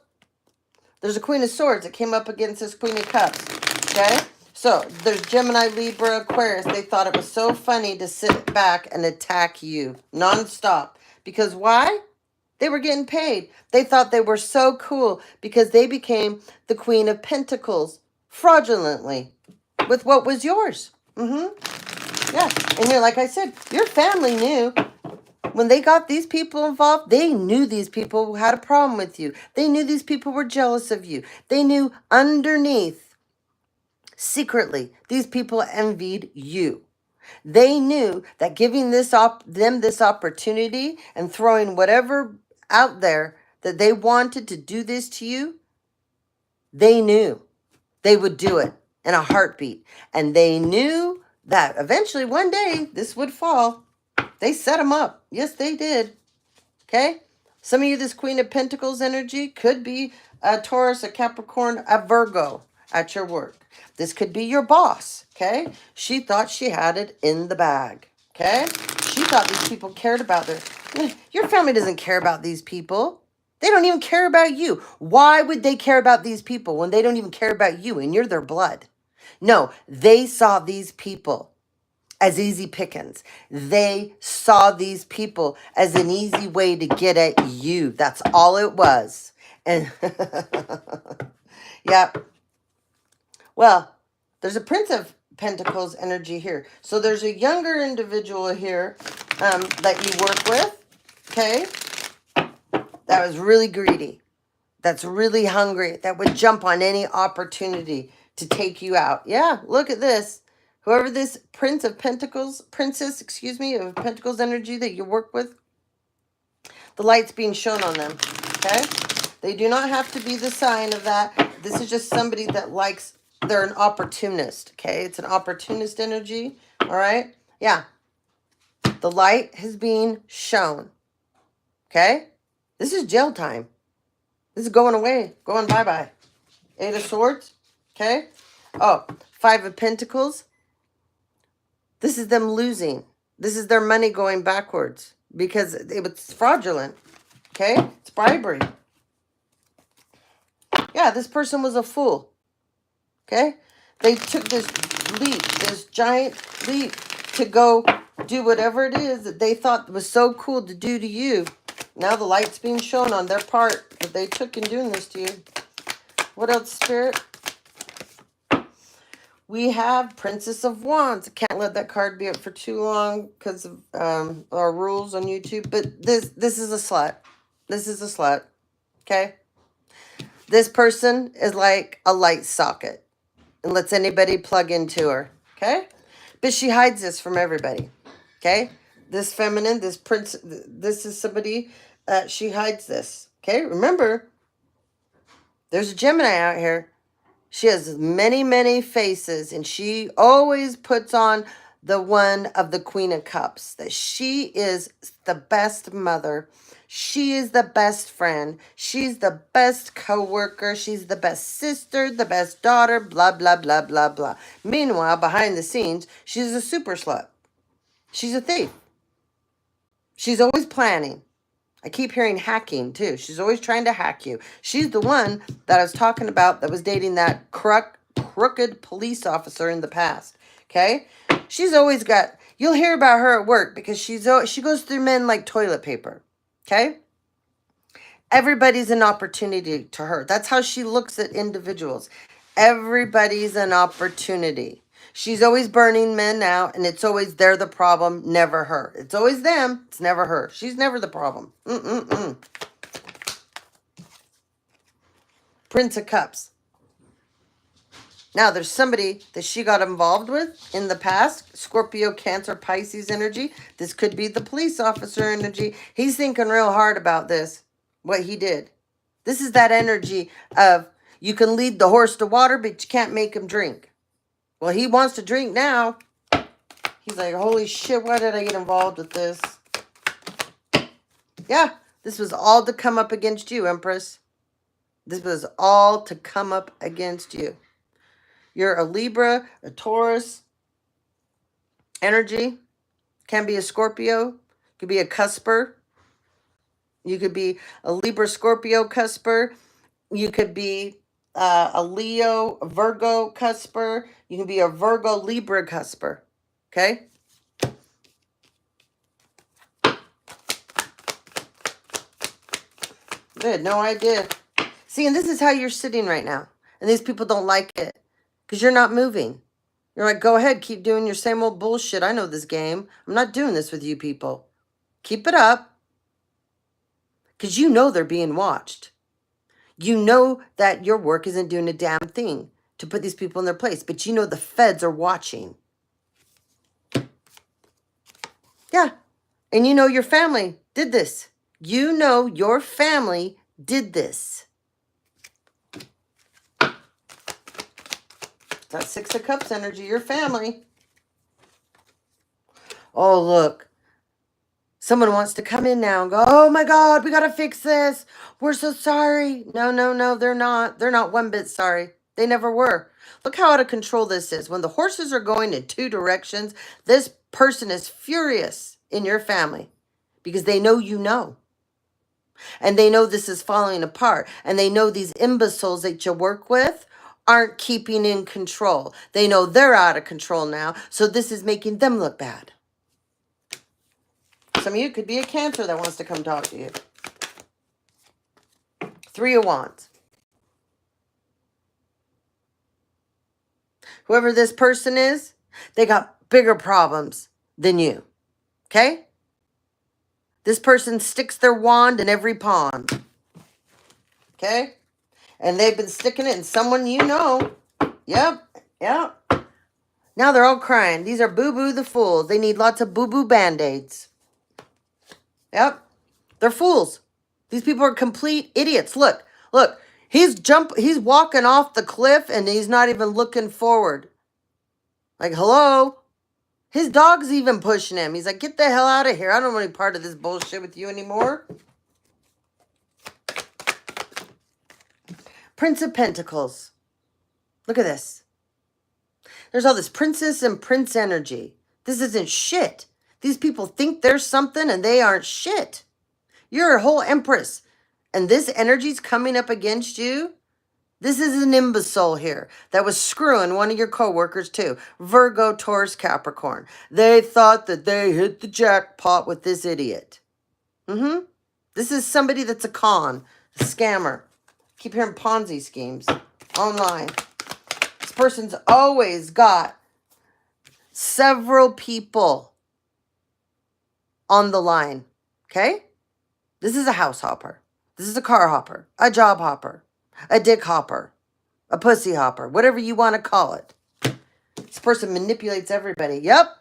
There's a Queen of Swords that came up against this Queen of Cups. Okay? So, there's Gemini, Libra, Aquarius. They thought it was so funny to sit back and attack you nonstop. Because why? They were getting paid. They thought they were so cool because they became the Queen of Pentacles fraudulently with what was yours. Yeah. And like I said, your family knew. When they got these people involved, they knew these people had a problem with you. They knew these people were jealous of you. They knew underneath, secretly, these people envied you. They knew that giving them this opportunity and throwing whatever out there that they wanted to do this to you, they knew they would do it in a heartbeat. And they knew that eventually one day this would fall. They set them up. Yes, they did. Okay? Some of you, this Queen of Pentacles energy could be a Taurus, a Capricorn, a Virgo at your work. This could be your boss. Okay? She thought she had it in the bag. Okay? She thought these people cared about her. Your family doesn't care about these people. They don't even care about you. Why would they care about these people when they don't even care about you and you're their blood? No, they saw these people as easy pickings. They saw these people as an easy way to get at you. That's all it was. And yeah, well, there's a Prince of Pentacles energy here. So there's a younger individual here that you work with, okay, that was really greedy, that's really hungry, that would jump on any opportunity to take you out. Yeah, look at this. Whoever this Prince of Pentacles, Princess, excuse me, of Pentacles energy that you work with, the light's being shown on them, okay? They do not have to be the sign of that. This is just somebody that likes, they're an opportunist, okay? It's an opportunist energy, all right? Yeah. The light has been shown, okay? This is jail time. This is going away, going bye-bye. Eight of Swords, okay? Oh, Five of Pentacles. This is them losing. This is their money going backwards because it was fraudulent, okay? It's bribery. Yeah, this person was a fool, okay? They took this leap, this giant leap to go do whatever it is that they thought was so cool to do to you. Now the light's being shown on their part that they took in doing this to you. What else, Spirit? We have Princess of Wands. I can't let that card be up for too long because of our rules on YouTube. But this is a slut. This is a slut, okay? This person is like a light socket and lets anybody plug into her, okay? But she hides this from everybody, okay? This feminine, this prince, this is somebody, she hides this, okay? Remember, there's a Gemini out here. She has many, many faces, and she always puts on the one of the Queen of Cups, that she is the best mother. She is the best friend. She's the best co-worker. She's the best sister, the best daughter, blah, blah, blah, blah, blah. Meanwhile, behind the scenes, she's a super slut. She's a thief. She's always planning. I keep hearing hacking, too. She's always trying to hack you. She's the one that I was talking about that was dating that crooked police officer in the past, okay? She's always got, you'll hear about her at work because she goes through men like toilet paper, okay? Everybody's an opportunity to her. That's how she looks at individuals. Everybody's an opportunity. She's always burning men out, and it's always they're the problem, never her. It's always them, it's never her. She's never the problem. Prince of Cups. Now, there's somebody that she got involved with in the past. Scorpio, Cancer, Pisces energy. This could be the police officer energy. He's thinking real hard about this, what he did. This is that energy of you can lead the horse to water, but you can't make him drink. Well, he wants to drink now. He's like, holy shit, why did I get involved with this? Yeah, this was all to come up against you, Empress. This was all to come up against you. You're a Libra, a Taurus energy. Can be a Scorpio. Could be a cusper. You could be a Libra, Scorpio cusper. You could be a Leo, a Virgo cusper. You can be a Virgo, Libra cusper. Okay? Good. No idea. See, and this is how you're sitting right now. And these people don't like it. Because you're not moving. You're like, go ahead, keep doing your same old bullshit. I know this game. I'm not doing this with you people. Keep it up. Because you know they're being watched. You know that your work isn't doing a damn thing to put these people in their place. But you know the feds are watching. Yeah. And you know your family did this. You know your family did this. That Six of Cups energy, your family. Oh, look. Someone wants to come in now and go, oh my God, we got to fix this. We're so sorry. No, no, no, they're not. They're not one bit sorry. They never were. Look how out of control this is. When the horses are going in two directions, this person is furious in your family because they know you know. And they know this is falling apart. And they know these imbeciles that you work with aren't keeping in control. They know they're out of control now, so this is making them look bad. Some of you could be a Cancer that wants to come talk to you. 3 of Wands. Whoever this person is, they got bigger problems than you. Okay? This person sticks their wand in every pond. Okay? And they've been sticking it in someone you know. Yep. Yep. Now they're all crying. These are boo-boo the fools. They need lots of boo-boo band-aids. Yep. They're fools. These people are complete idiots. Look. He's walking off the cliff and he's not even looking forward. Like, hello? His dog's even pushing him. He's like, get the hell out of here. I don't want any part of this bullshit with you anymore. Prince of Pentacles. Look at this. There's all this princess and prince energy. This isn't shit. These people think they're something and they aren't shit. You're a whole empress. And this energy's coming up against you. This is an imbecile here that was screwing one of your coworkers too. Virgo, Taurus, Capricorn. They thought that they hit the jackpot with this idiot. This is somebody that's a con, a scammer. Keep hearing Ponzi schemes online. This person's always got several people on the line. Okay? This is a house hopper. This is a car hopper, a job hopper, a dick hopper, a pussy hopper, whatever you want to call it. This person manipulates everybody. Yep.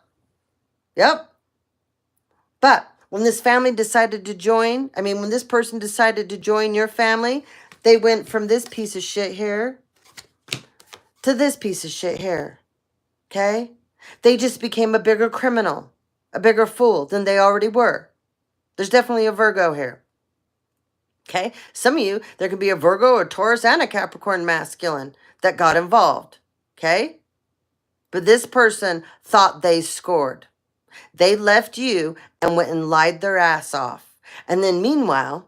But when this family decided to join, when this person decided to join your family, they went from this piece of shit here to this piece of shit here. Okay? They just became a bigger criminal, a bigger fool than they already were. There's definitely a Virgo here. Okay? Some of you, there could be a Virgo, a Taurus, and a Capricorn masculine that got involved. Okay? But this person thought they scored. They left you and went and lied their ass off. And then meanwhile,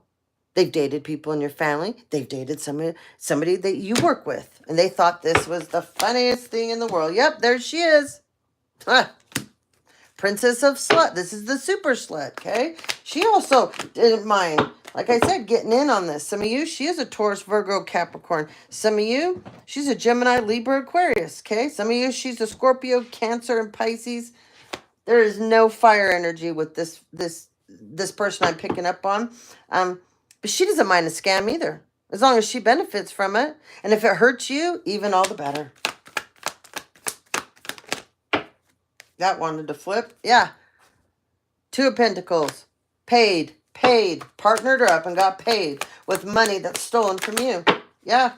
they've dated people in your family. They've dated somebody that you work with. And they thought this was the funniest thing in the world. Yep, there she is. Princess of Slut. This is the super slut, okay? She also didn't mind, like I said, getting in on this. Some of you, she is a Taurus, Virgo, Capricorn. Some of you, she's a Gemini, Libra, Aquarius, okay? Some of you, she's a Scorpio, Cancer, and Pisces. There is no fire energy with this person I'm picking up on. But she doesn't mind a scam either, as long as she benefits from it. And if it hurts you, even all the better. That wanted to flip. Yeah. 2 of Pentacles. Paid. Partnered her up and got paid with money that's stolen from you. Yeah.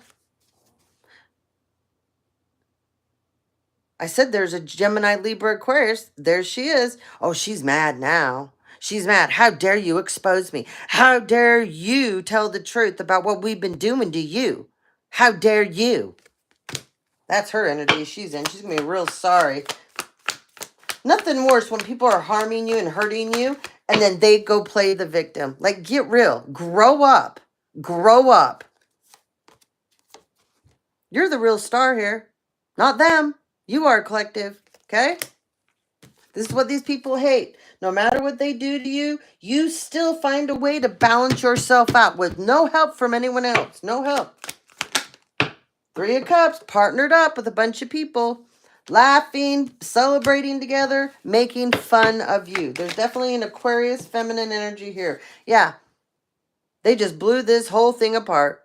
I said there's a Gemini, Libra, Aquarius. There she is. Oh, she's mad now. She's mad. How dare you expose me? How dare you tell the truth about what we've been doing to you? How dare you? That's her energy she's in. She's going to be real sorry. Nothing worse when people are harming you and hurting you, and then they go play the victim. Like, get real. Grow up. Grow up. You're the real star here. Not them. You are collective. Okay? This is what these people hate. No matter what they do to you, you still find a way to balance yourself out with no help from anyone else. No help. 3 of Cups, partnered up with a bunch of people. Laughing, celebrating together, making fun of you. There's definitely an Aquarius feminine energy here. Yeah. They just blew this whole thing apart.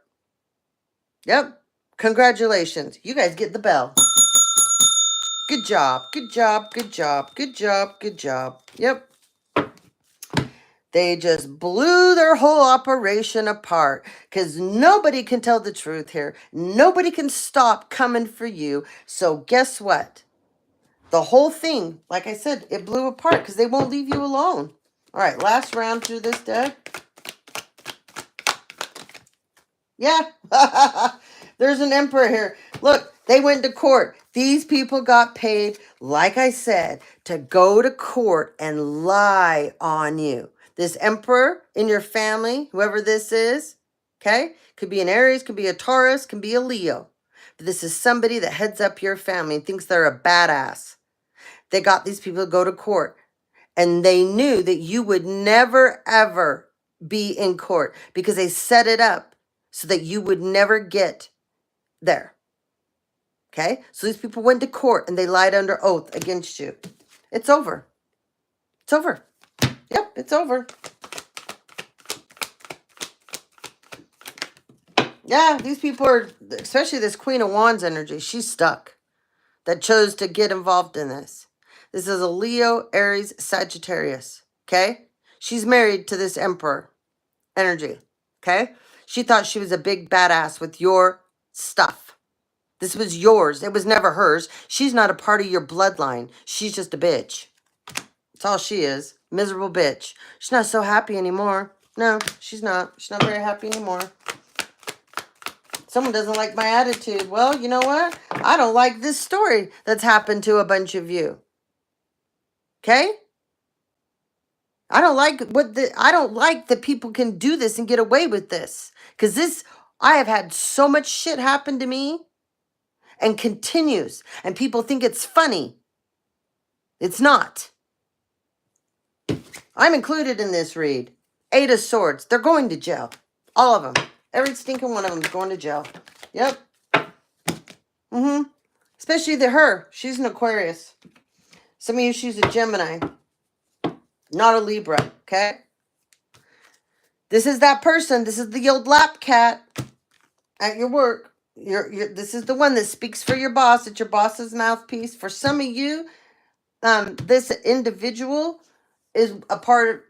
Yep. Congratulations. You guys get the bell. Good job. Good job. Good job. Good job. Good job. Yep. They just blew their whole operation apart because nobody can tell the truth here. Nobody can stop coming for you. So guess what? The whole thing, like I said, it blew apart because they won't leave you alone. All right, last round through this deck. Yeah. There's an emperor here. Look, they went to court. These people got paid, like I said, to go to court and lie on you. This emperor in your family, whoever this is, okay? Could be an Aries, could be a Taurus, could be a Leo. This is somebody that heads up your family and thinks they're a badass. They got these people to go to court, and they knew that you would never, ever be in court because they set it up so that you would never get there. Okay? So these people went to court and they lied under oath against you. It's over. It's over. Yep, it's over. Yeah, these people are, especially this Queen of Wands energy, she's stuck. That chose to get involved in this. This is a Leo, Aries, Sagittarius. Okay? She's married to this Emperor energy. Okay? She thought she was a big badass with your stuff. This was yours. It was never hers. She's not a part of your bloodline. She's just a bitch. That's all she is. Miserable bitch. She's not so happy anymore. No, she's not. She's not very happy anymore. Someone doesn't like my attitude. Well, you know what? I don't like this story that's happened to a bunch of you. Okay? I don't like that people can do this and get away with this. Because I have had so much shit happen to me and continues. And people think it's funny. It's not. I'm included in this read. 8 of Swords. They're going to jail. All of them. Every stinking one of them is going to jail. Yep. Especially her. She's an Aquarius. Some of you, she's a Gemini. Not a Libra. Okay? This is that person. This is the old lap cat at your work. This is the one that speaks for your boss. It's your boss's mouthpiece. For some of you, this individual is a part of,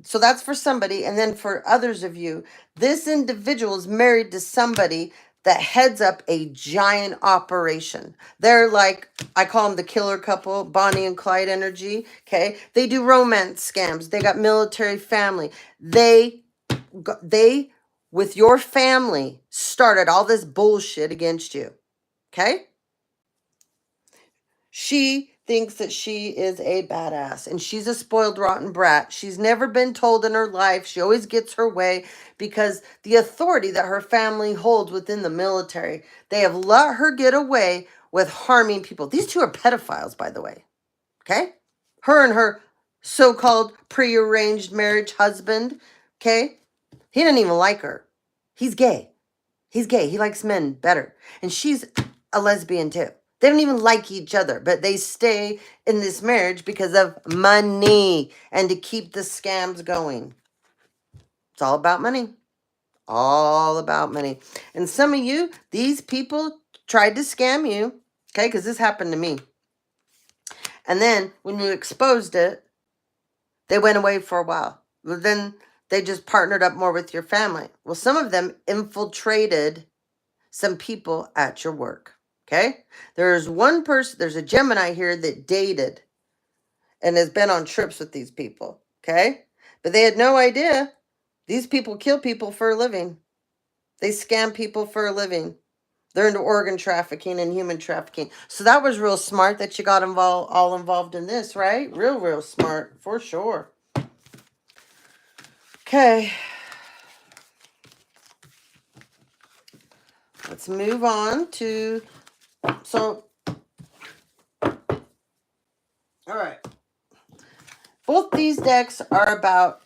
so that's for somebody. And then for others of you, this individual is married to somebody that heads up a giant operation. They're like, I call them the killer couple, Bonnie and Clyde energy. Okay. They do romance scams. They got military family. They, with your family, started all this bullshit against you. Okay. She thinks that she is a badass and she's a spoiled, rotten brat. She's never been told in her life. She always gets her way because the authority that her family holds within the military, they have let her get away with harming people. These two are pedophiles, by the way. Okay? Her and her so-called prearranged marriage husband. Okay? He didn't even like her. He's gay. He's gay. He likes men better. And she's a lesbian too. They don't even like each other, but they stay in this marriage because of money and to keep the scams going. It's all about money. All about money. And some of you, these people tried to scam you, okay, because this happened to me. And then when you exposed it, they went away for a while. Well, then they just partnered up more with your family. Well, some of them infiltrated some people at your work. Okay, there's one person, there's a Gemini here that dated and has been on trips with these people. Okay, but they had no idea these people kill people for a living. They scam people for a living. They're into organ trafficking and human trafficking. So that was real smart that you got all involved in this, right? Real smart, for sure. Okay. Let's move on to, so, all right. Both these decks are about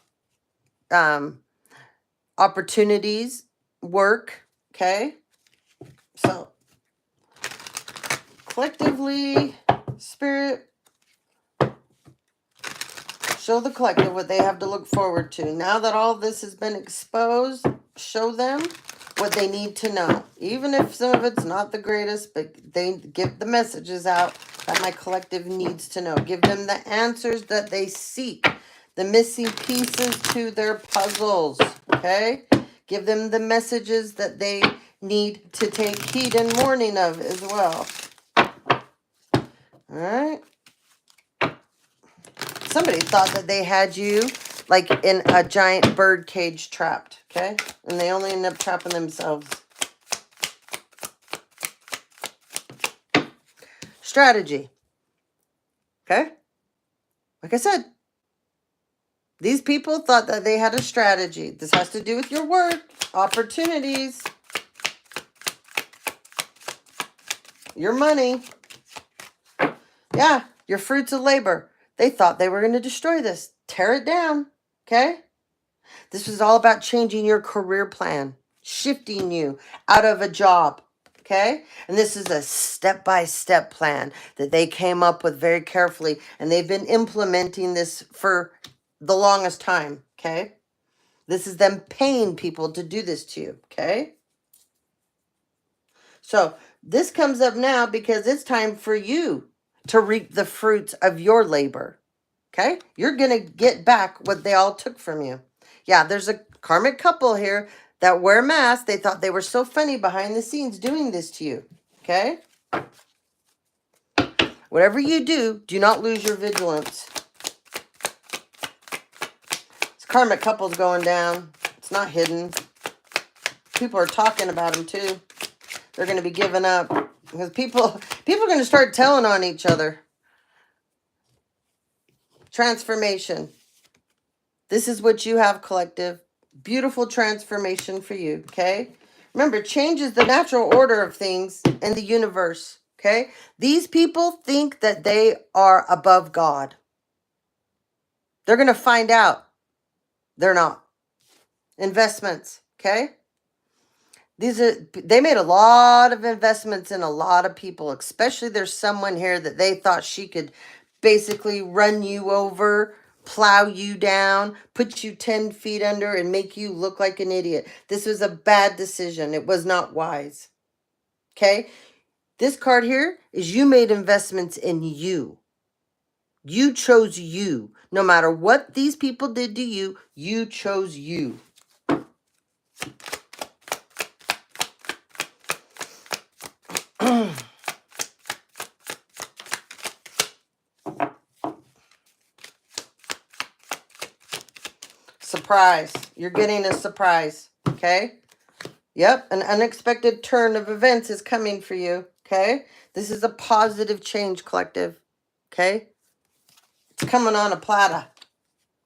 opportunities, work, okay? So, collectively, Spirit, show the collective what they have to look forward to. Now that all this has been exposed, show them what they need to know. Even if some of it's not the greatest, but they give the messages out that my collective needs to know. Give them the answers that they seek. The missing pieces to their puzzles. Okay? Give them the messages that they need to take heed and warning of as well. Alright? Somebody thought that they had you like in a giant bird cage trapped. Okay? And they only end up trapping themselves. Strategy. Okay? Like I said, these people thought that they had a strategy. This has to do with your work, opportunities. Your money. Yeah, your fruits of labor. They thought they were going to destroy this. Tear it down. Okay? This was all about changing your career plan, shifting you out of a job. Okay? And this is a step-by-step plan that they came up with very carefully. And they've been implementing this for the longest time. Okay? This is them paying people to do this to you. Okay? So this comes up now because it's time for you to reap the fruits of your labor. Okay? You're going to get back what they all took from you. Yeah, there's a karmic couple here that wear masks. They thought they were so funny behind the scenes doing this to you. Okay? Whatever you do, do not lose your vigilance. This karmic couple's going down. It's not hidden. People are talking about them too. They're going to be giving up because people are going to start telling on each other. Transformation. This is what you have, collective. Beautiful transformation for you, okay? Remember, change is the natural order of things in the universe, okay? These people think that they are above God. They're going to find out they're not. Investments, okay? They made a lot of investments in a lot of people, especially there's someone here that they thought she could basically run you over, plow you down, put you 10 feet under, and make you look like an idiot. This was a bad decision. It was not wise. Okay? This card here is you made investments in you. You chose you. No matter what these people did to you, you chose you. Surprise. You're getting a surprise. Okay? Yep. An unexpected turn of events is coming for you. Okay? This is a positive change, collective. Okay? It's coming on a platter.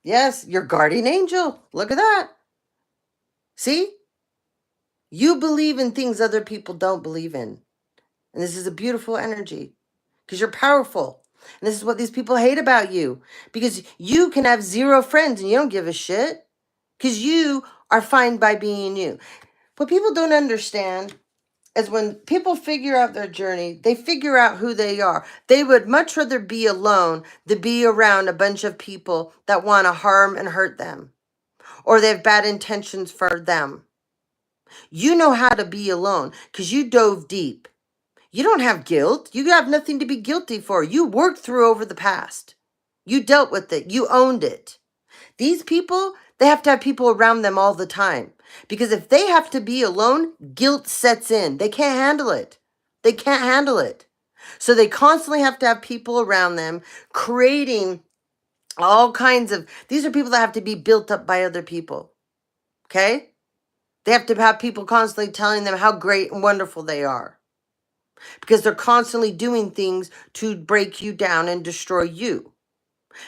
Yes, your guardian angel. Look at that. See? You believe in things other people don't believe in. And this is a beautiful energy because you're powerful. And this is what these people hate about you, because you can have 0 friends and you don't give a shit because you are fine by being you. What people don't understand is when people figure out their journey, they figure out who they are. They would much rather be alone than be around a bunch of people that want to harm and hurt them, or they have bad intentions for them. You know how to be alone because you dove deep. You don't have guilt. You have nothing to be guilty for. You worked through over the past. You dealt with it. You owned it. These people, they have to have people around them all the time. Because if they have to be alone, guilt sets in. They can't handle it. They can't handle it. So they constantly have to have people around them, creating all kinds of, these are people that have to be built up by other people. Okay? They have to have people constantly telling them how great and wonderful they are. Because they're constantly doing things to break you down and destroy you.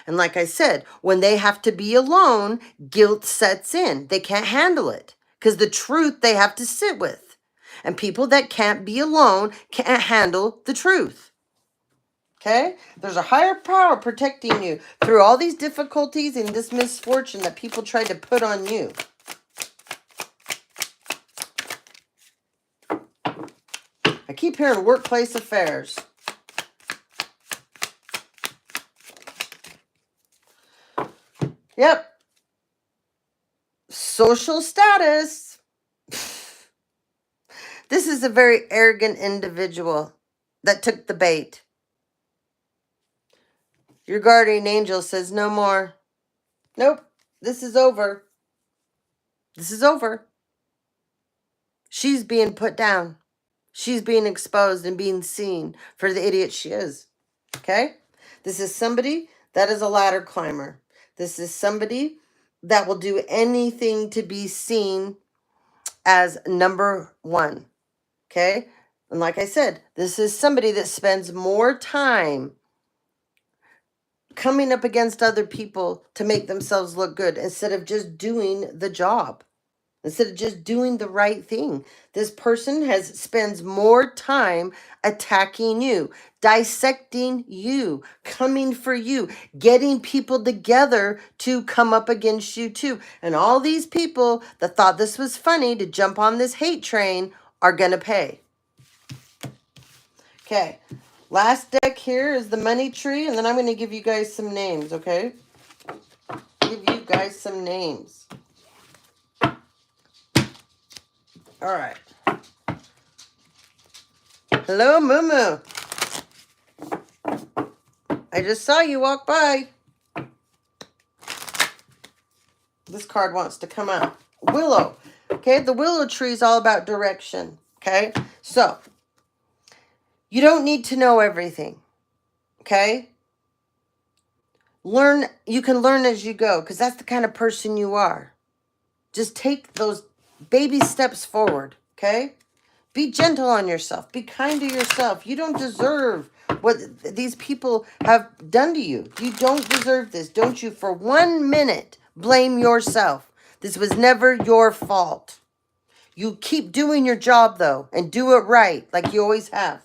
And like I said, when they have to be alone, guilt sets in. They can't handle it because the truth they have to sit with. And people that can't be alone can't handle the truth. Okay? There's a higher power protecting you through all these difficulties and this misfortune that people try to put on you. I keep hearing workplace affairs. Yep. Social status. This is a very arrogant individual that took the bait. Your guardian angel says no more. Nope. This is over. This is over. She's being put down. She's being exposed and being seen for the idiot she is. Okay? This is somebody that is a ladder climber. This is somebody that will do anything to be seen as number one. Okay? And like I said, this is somebody that spends more time coming up against other people to make themselves look good instead of just doing the job. instead of just doing the right thing. This person spends more time attacking you, dissecting you, coming for you, getting people together to come up against you too. And all these people that thought this was funny to jump on this hate train are going to pay. Okay. Last deck here is the money tree, and then I'm going to give you guys some names, okay? Give you guys some names. All right. Hello, Moo. I just saw you walk by. This card wants to come out. Willow. Okay, the willow tree is all about direction. Okay, so you don't need to know everything. Okay, you can learn as you go, because that's the kind of person you are. Just take those baby steps forward. Okay, be gentle on yourself. Be kind to yourself. You don't deserve what these people have done to you. You don't deserve this. Don't you for 1 minute blame yourself. This was never your fault. You keep doing your job, though, and do it right, like you always have.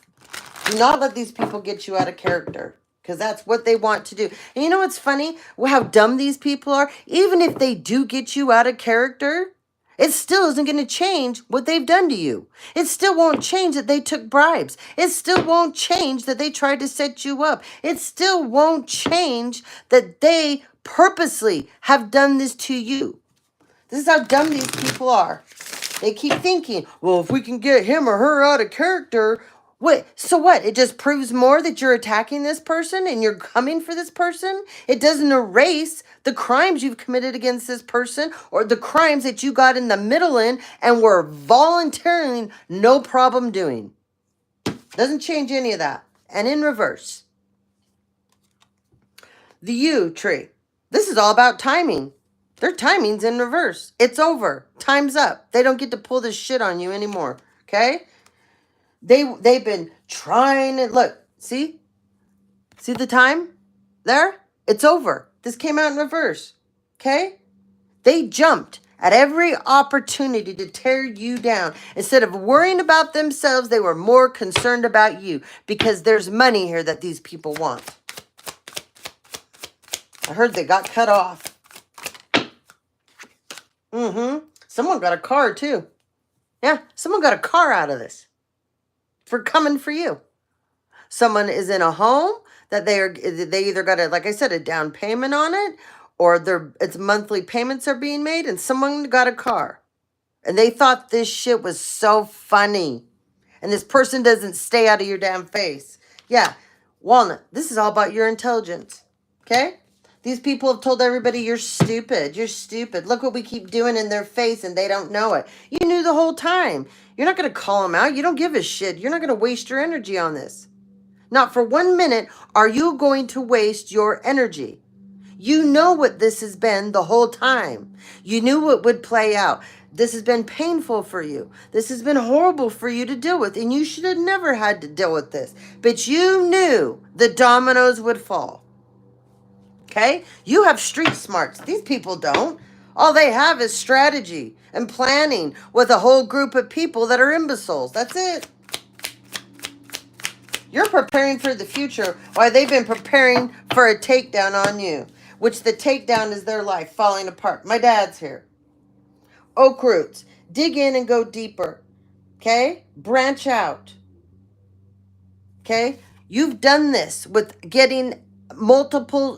Do not let these people get you out of character, because that's what they want to do. And you know what's funny? How dumb these people are? Even if they do get you out of character, it still isn't going to change what they've done to you. It still won't change that they took bribes. It still won't change that they tried to set you up. It still won't change that they purposely have done this to you. This is how dumb these people are. They keep thinking, well, if we can get him or her out of character, so what? It just proves more that you're attacking this person and you're coming for this person? It doesn't erase the crimes you've committed against this person or the crimes that you got in the middle in and were voluntarily no problem doing. Doesn't change any of that. And in reverse, the U tree. This is all about timing. Their timing's in reverse. It's over. Time's up. They don't get to pull this shit on you anymore. Okay? They've been trying it. Look, see? See the time there? It's over. This came out in reverse. Okay? They jumped at every opportunity to tear you down. Instead of worrying about themselves, they were more concerned about you, because there's money here that these people want. I heard they got cut off. Someone got a car too. Yeah, someone got a car out of this for coming for you. Someone is in a home that they either got like I said, a down payment on it, or its monthly payments are being made, and someone got a car. And they thought this shit was so funny. And this person doesn't stay out of your damn face. Yeah, Walnut, this is all about your intelligence. Okay? These people have told everybody you're stupid. You're stupid. Look what we keep doing in their face, and they don't know it. You knew the whole time. You're not going to call them out. You don't give a shit. You're not going to waste your energy on this. Not for 1 minute are you going to waste your energy. You know what this has been the whole time. You knew what would play out. This has been painful for you. This has been horrible for you to deal with, and you should have never had to deal with this. But you knew the dominoes would fall. Okay? You have street smarts. These people don't. All they have is strategy and planning with a whole group of people that are imbeciles. That's it. You're preparing for the future while they've been preparing for a takedown on you, which the takedown is their life falling apart. My dad's here. Oak roots. Dig in and go deeper. Okay? Branch out. Okay? You've done this with getting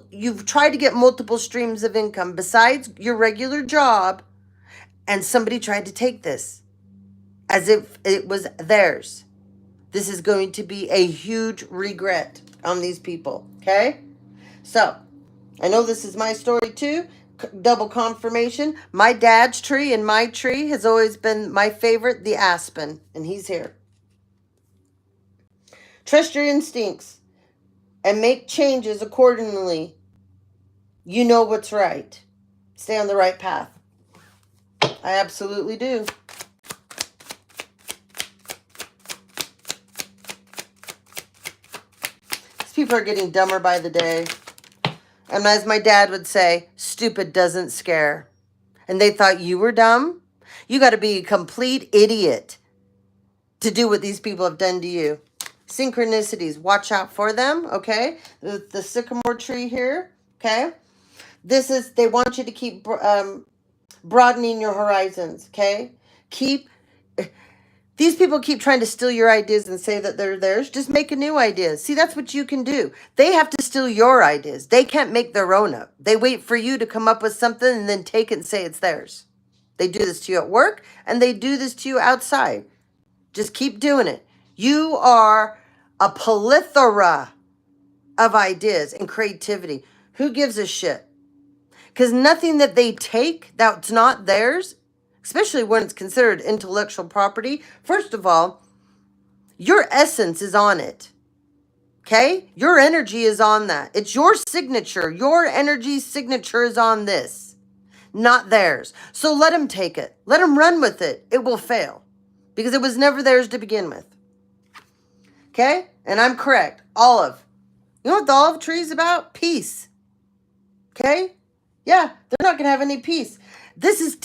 you've tried to get multiple streams of income besides your regular job, and somebody tried to take this as if it was theirs. This is going to be a huge regret on these people, okay? So, I know this is my story too, double confirmation. My dad's tree and my tree has always been my favorite, the aspen, and he's here. Trust your instincts and make changes accordingly. You know what's right. Stay on the right path. I absolutely do. These people are getting dumber by the day. And as my dad would say, stupid doesn't scare. And they thought you were dumb. You got to be a complete idiot to do what these people have done to you. Synchronicities, watch out for them, okay? The sycamore tree here, okay? They want you to keep broadening your horizons, okay? These people keep trying to steal your ideas and say that they're theirs. Just make a new idea. See, that's what you can do. They have to steal your ideas. They can't make their own up. They wait for you to come up with something and then take it and say it's theirs. They do this to you at work and they do this to you outside. Just keep doing it. You are a plethora of ideas and creativity. Who gives a shit? Because nothing that they take that's not theirs, especially when it's considered intellectual property, first of all, your essence is on it. Okay? Your energy is on that. It's your signature. Your energy signature is on this, not theirs. So let them take it. Let them run with it. It will fail because it was never theirs to begin with. Okay? And I'm correct. Olive. You know what the olive tree is about? Peace. Okay? Yeah, they're not going to have any peace. This is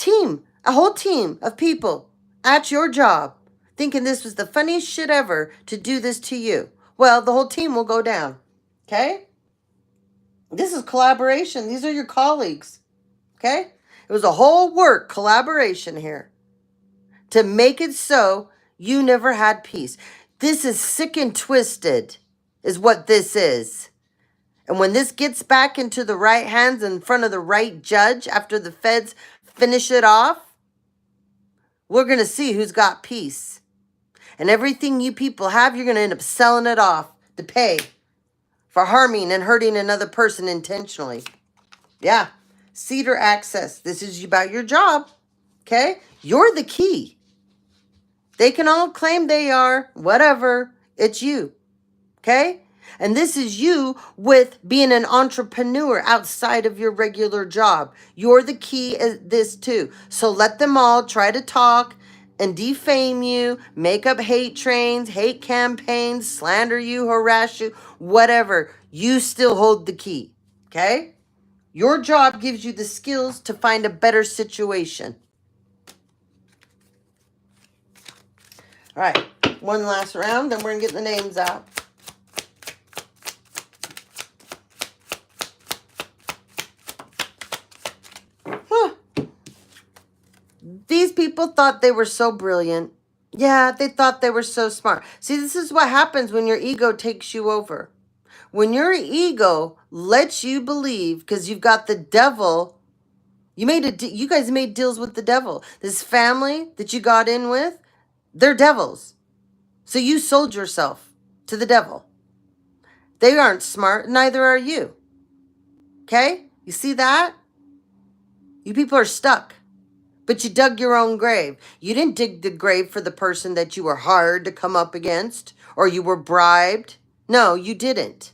a whole team of people at your job thinking this was the funniest shit ever to do this to you. Well, the whole team will go down. Okay? This is collaboration. These are your colleagues. Okay? It was a whole work collaboration here to make it so you never had peace. This is sick and twisted, is what this is. And when this gets back into the right hands in front of the right judge after the feds finish it off, we're going to see who's got peace. And everything you people have, you're going to end up selling it off to pay for harming and hurting another person intentionally. Yeah. Cedar access. This is about your job. Okay? You're the key. They can all claim they are, whatever. It's you. Okay? And this is you with being an entrepreneur outside of your regular job. You're the key at this too. So let them all try to talk and defame you, make up hate trains, hate campaigns, slander you, harass you, whatever. You still hold the key. Okay? Your job gives you the skills to find a better situation. All right. One last round, then we're going to get the names out. These people thought they were so brilliant. Yeah, they thought they were so smart. See, this is what happens when your ego takes you over. When your ego lets you believe, because you've got the devil, you guys made deals with the devil. This family that you got in with, they're devils. So you sold yourself to the devil. They aren't smart, neither are you. Okay? You see that? You people are stuck. But you dug your own grave. You didn't dig the grave for the person that you were hired to come up against or you were bribed. No, you didn't.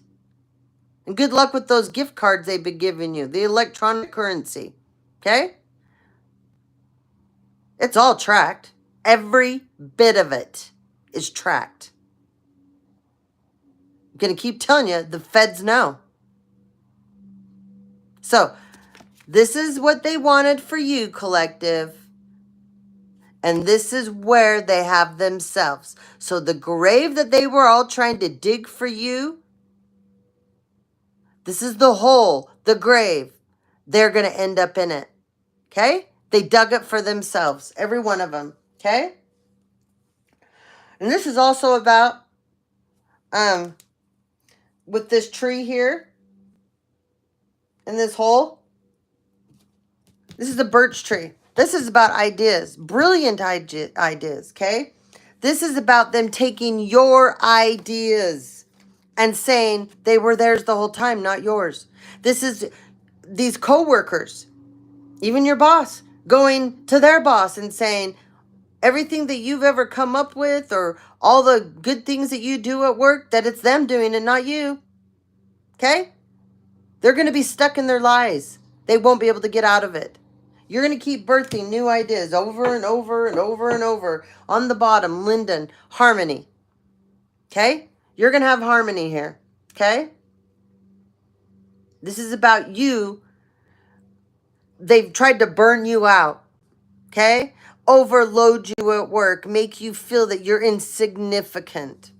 And good luck with those gift cards they've been giving you, the electronic currency. Okay? It's all tracked. Every bit of it is tracked. I'm going to keep telling you, the feds know. So, this is what they wanted for you, collective. And this is where they have themselves. So the grave that they were all trying to dig for you, this is the hole, the grave. They're going to end up in it. Okay? They dug it for themselves, every one of them. Okay? And this is also about, with this tree here, in this hole. This is the birch tree. This is about ideas, brilliant ideas, okay? This is about them taking your ideas and saying they were theirs the whole time, not yours. This is these coworkers, even your boss, going to their boss and saying everything that you've ever come up with or all the good things that you do at work, that it's them doing it, not you, okay? They're going to be stuck in their lies. They won't be able to get out of it. You're going to keep birthing new ideas over and over and over and over. On the bottom, Linden, harmony. Okay? You're going to have harmony here. Okay? This is about you. They've tried to burn you out. Okay? overload you at work, make you feel that you're insignificant.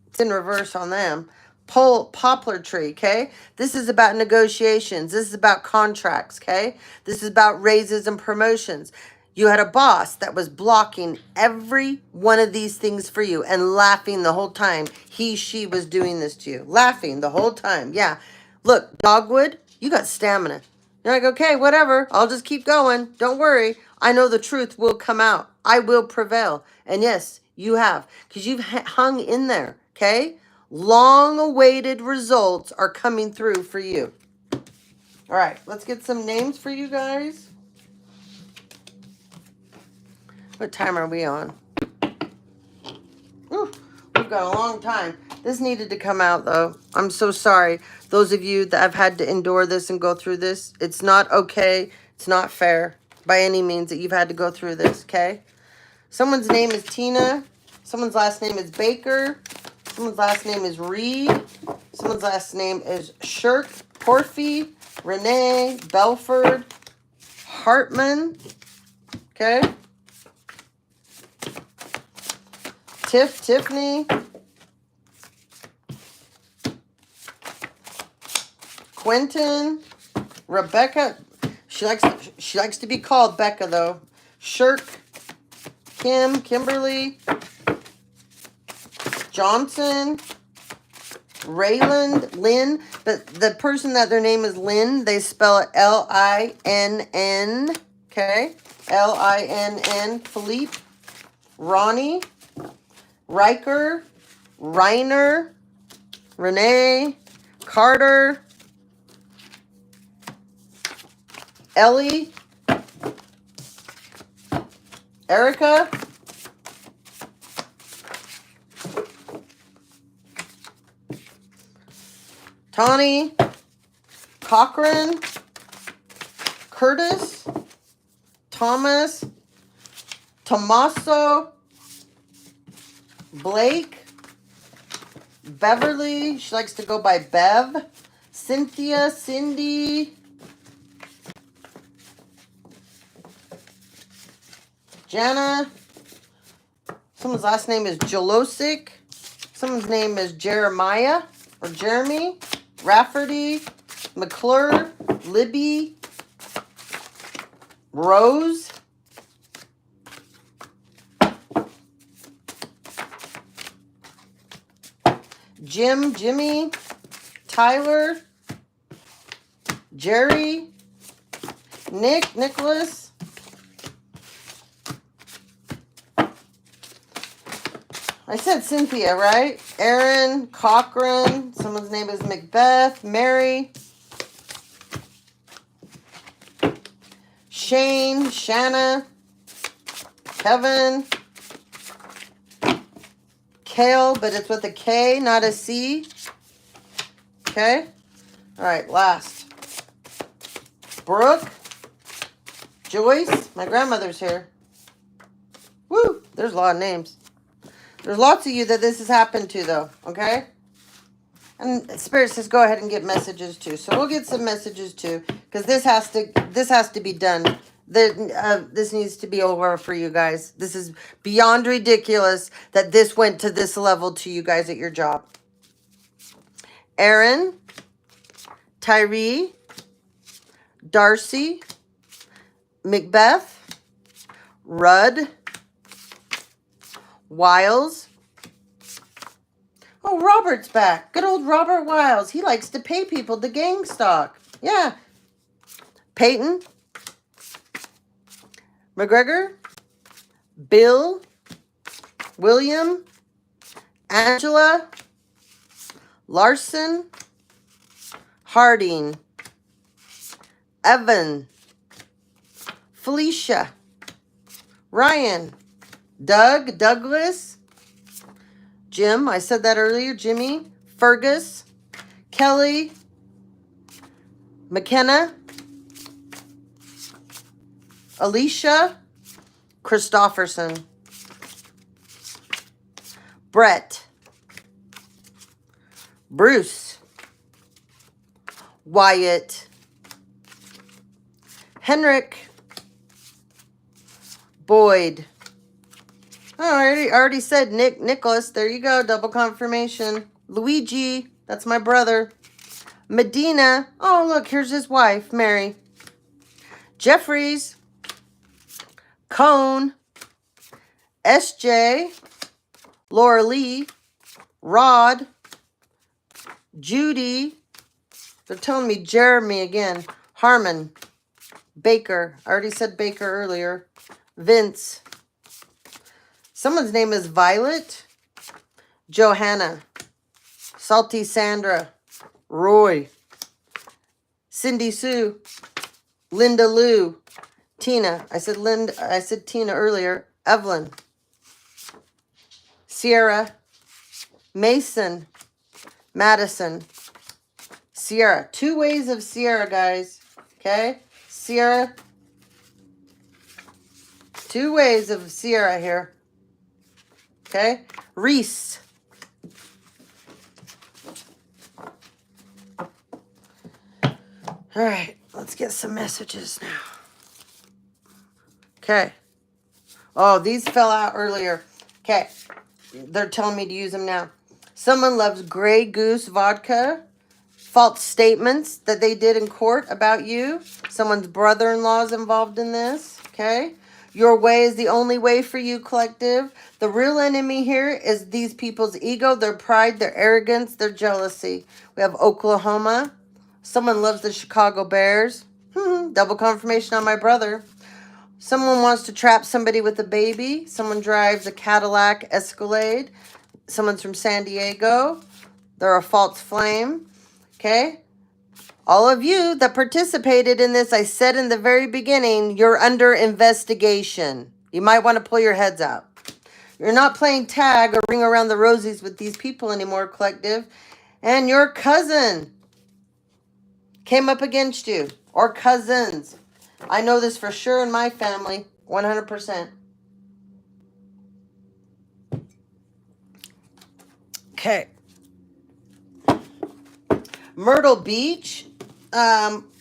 It's in reverse on them. Poplar tree, okay? This is about negotiations. This is about contracts, okay? This is about raises and promotions. You had a boss that was blocking every one of these things for you and laughing the whole time she was doing this to you. Laughing the whole time. Yeah. Look, Dogwood, you got stamina. You're like, okay, whatever. I'll just keep going. Don't worry. I know the truth will come out. I will prevail. And yes, you have. Because you've hung in there, okay? Long-awaited results are coming through for you. All right, let's get some names for you guys. What time are we on? Ooh, we've got a long time. This needed to come out, though. I'm so sorry. Those of you that have had to endure this and go through this, it's not okay. It's not fair by any means that you've had to go through this, okay? Someone's name is Tina. Someone's last name is Baker. Someone's last name is Reed. Someone's last name is Shirk, Porfy, Renee, Belford, Hartman. Okay. Tiffany. Quentin. Rebecca. She likes to be called Becca though. Shirk. Kimberly. Johnson. Rayland, Lynn, but the person that their name is Lynn, they spell it Linn, okay? Linn, Philippe, Ronnie, Riker, Reiner, Renee, Carter, Ellie, Erica, Tawny, Cochran, Curtis, Thomas, Tommaso, Blake, Beverly, she likes to go by Bev, Cynthia, Cindy, Jana, someone's last name is Jolosic, someone's name is Jeremiah or Jeremy, Rafferty, McClure, Libby, Rose, Jimmy, Tyler, Jerry, Nicholas, I said Cynthia, right? Aaron, Cochran, someone's name is Macbeth, Mary, Shane, Shanna, Kevin, Kale, but it's with a K, not a C. Okay? All right, last. Brooke, Joyce, my grandmother's here. Woo, there's a lot of names. There's lots of you that this has happened to, though, okay? And Spirit says go ahead and get messages, too. So we'll get some messages, too, because this has to be done. This needs to be over for you guys. This is beyond ridiculous that this went to this level to you guys at your job. Aaron, Tyree, Darcy, Macbeth, Rudd, Wiles. Oh, Robert's back. Good old Robert Wiles. He likes to pay people to gang stalk. Yeah. Peyton, McGregor, Bill, William, Angela, Larson, Harding, Evan, Felicia, Ryan, Doug, Douglas, Jim, I said that earlier, Jimmy, Fergus, Kelly, McKenna, Alicia, Christofferson, Brett, Bruce, Wyatt, Henrik, Boyd. Oh, I already said Nicholas. There you go. Double confirmation. Luigi. That's my brother. Medina. Oh, look. Here's his wife, Mary. Jeffries. Cone. SJ. Laura Lee. Rod. Judy. They're telling me Jeremy again. Harmon. Baker. I already said Baker earlier. Vince. Someone's name is Violet. Johanna. Salty Sandra. Roy. Cindy Sue. Linda Lou. Tina. I said Tina earlier. Evelyn. Sierra. Mason. Madison. Sierra. 2 ways of Sierra, guys. Okay? Sierra. 2 ways of Sierra here. Okay? Reese. All right. Let's get some messages now. Okay. Oh, these fell out earlier. Okay. They're telling me to use them now. Someone loves Grey Goose vodka. False statements that they did in court about you. Someone's brother-in-law is involved in this. Okay. Your way is the only way for you, collective. The real enemy here is these people's ego, their pride, their arrogance, their jealousy. We have Oklahoma. Someone loves the Chicago Bears. Double confirmation on my brother. Someone wants to trap somebody with a baby. Someone drives a Cadillac Escalade. Someone's from San Diego. They're a false flame. Okay? All of you that participated in this, I said in the very beginning, you're under investigation. You might want to pull your heads out. You're not playing tag or ring around the rosies with these people anymore, collective. And your cousin came up against you. Or cousins. I know this for sure in my family. 100%. Okay. Myrtle Beach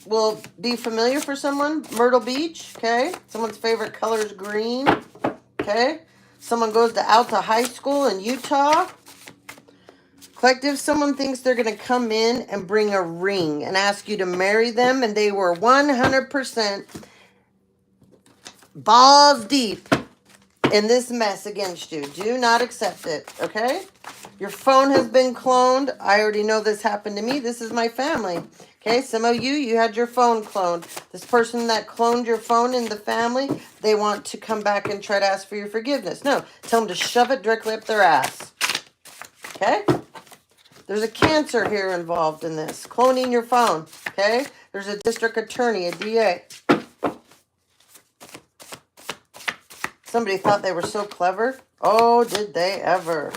will be familiar for someone. Myrtle Beach, okay? Someone's favorite color is green, okay? Someone goes to Alta High School in Utah. Collective, someone thinks they're going to come in and bring a ring and ask you to marry them, and they were 100% balls deep in this mess against you. Do not accept it, okay? Your phone has been cloned. I already know this happened to me. This is my family. Okay, some of you had your phone cloned. This person that cloned your phone in the family, they want to come back and try to ask for your forgiveness. No, tell them to shove it directly up their ass. Okay? There's a cancer here involved in this. Cloning your phone. Okay? There's a district attorney, a DA. Somebody thought they were so clever. Oh, did they ever.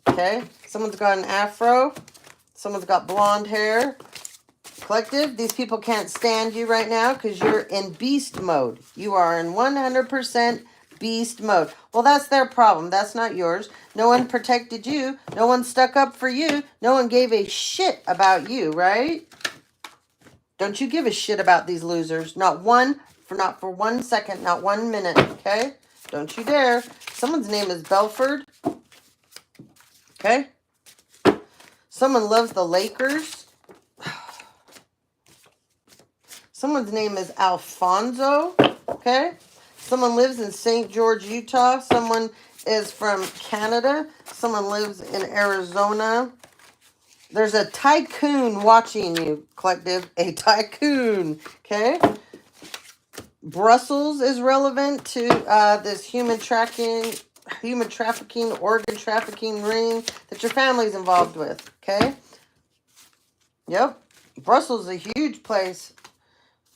Okay? Someone's got an afro. Someone's got blonde hair. Collective, these people can't stand you right now because you're in beast mode. You are in 100% beast mode. Well, that's their problem. That's not yours. No one protected you. No one stuck up for you. No one gave a shit about you, right? Don't you give a shit about these losers. Not for 1 second, not 1 minute, okay? Don't you dare. Someone's name is Belford. Okay? Someone loves the Lakers. Someone's name is Alfonso. Okay? Someone lives in St. George, Utah. Someone is from Canada. Someone lives in Arizona. There's a tycoon watching you, collective. A tycoon. Okay? Brussels is relevant to this human trafficking, organ trafficking ring that your family's involved with. Okay? Yep. Brussels is a huge place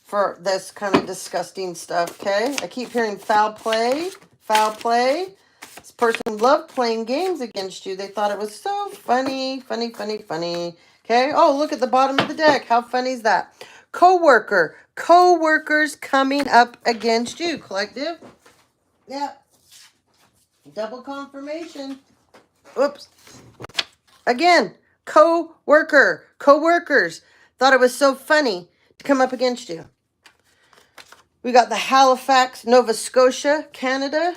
for this kind of disgusting stuff, okay? I keep hearing foul play. Foul play. This person loved playing games against you. They thought it was so funny. Funny. Okay? Oh, look at the bottom of the deck. How funny is that? Coworker. Co-workers coming up against you, collective. Yeah. Double confirmation. Oops. Again, co-worker. Co-workers thought it was so funny to come up against you. We got the Halifax, Nova Scotia, Canada.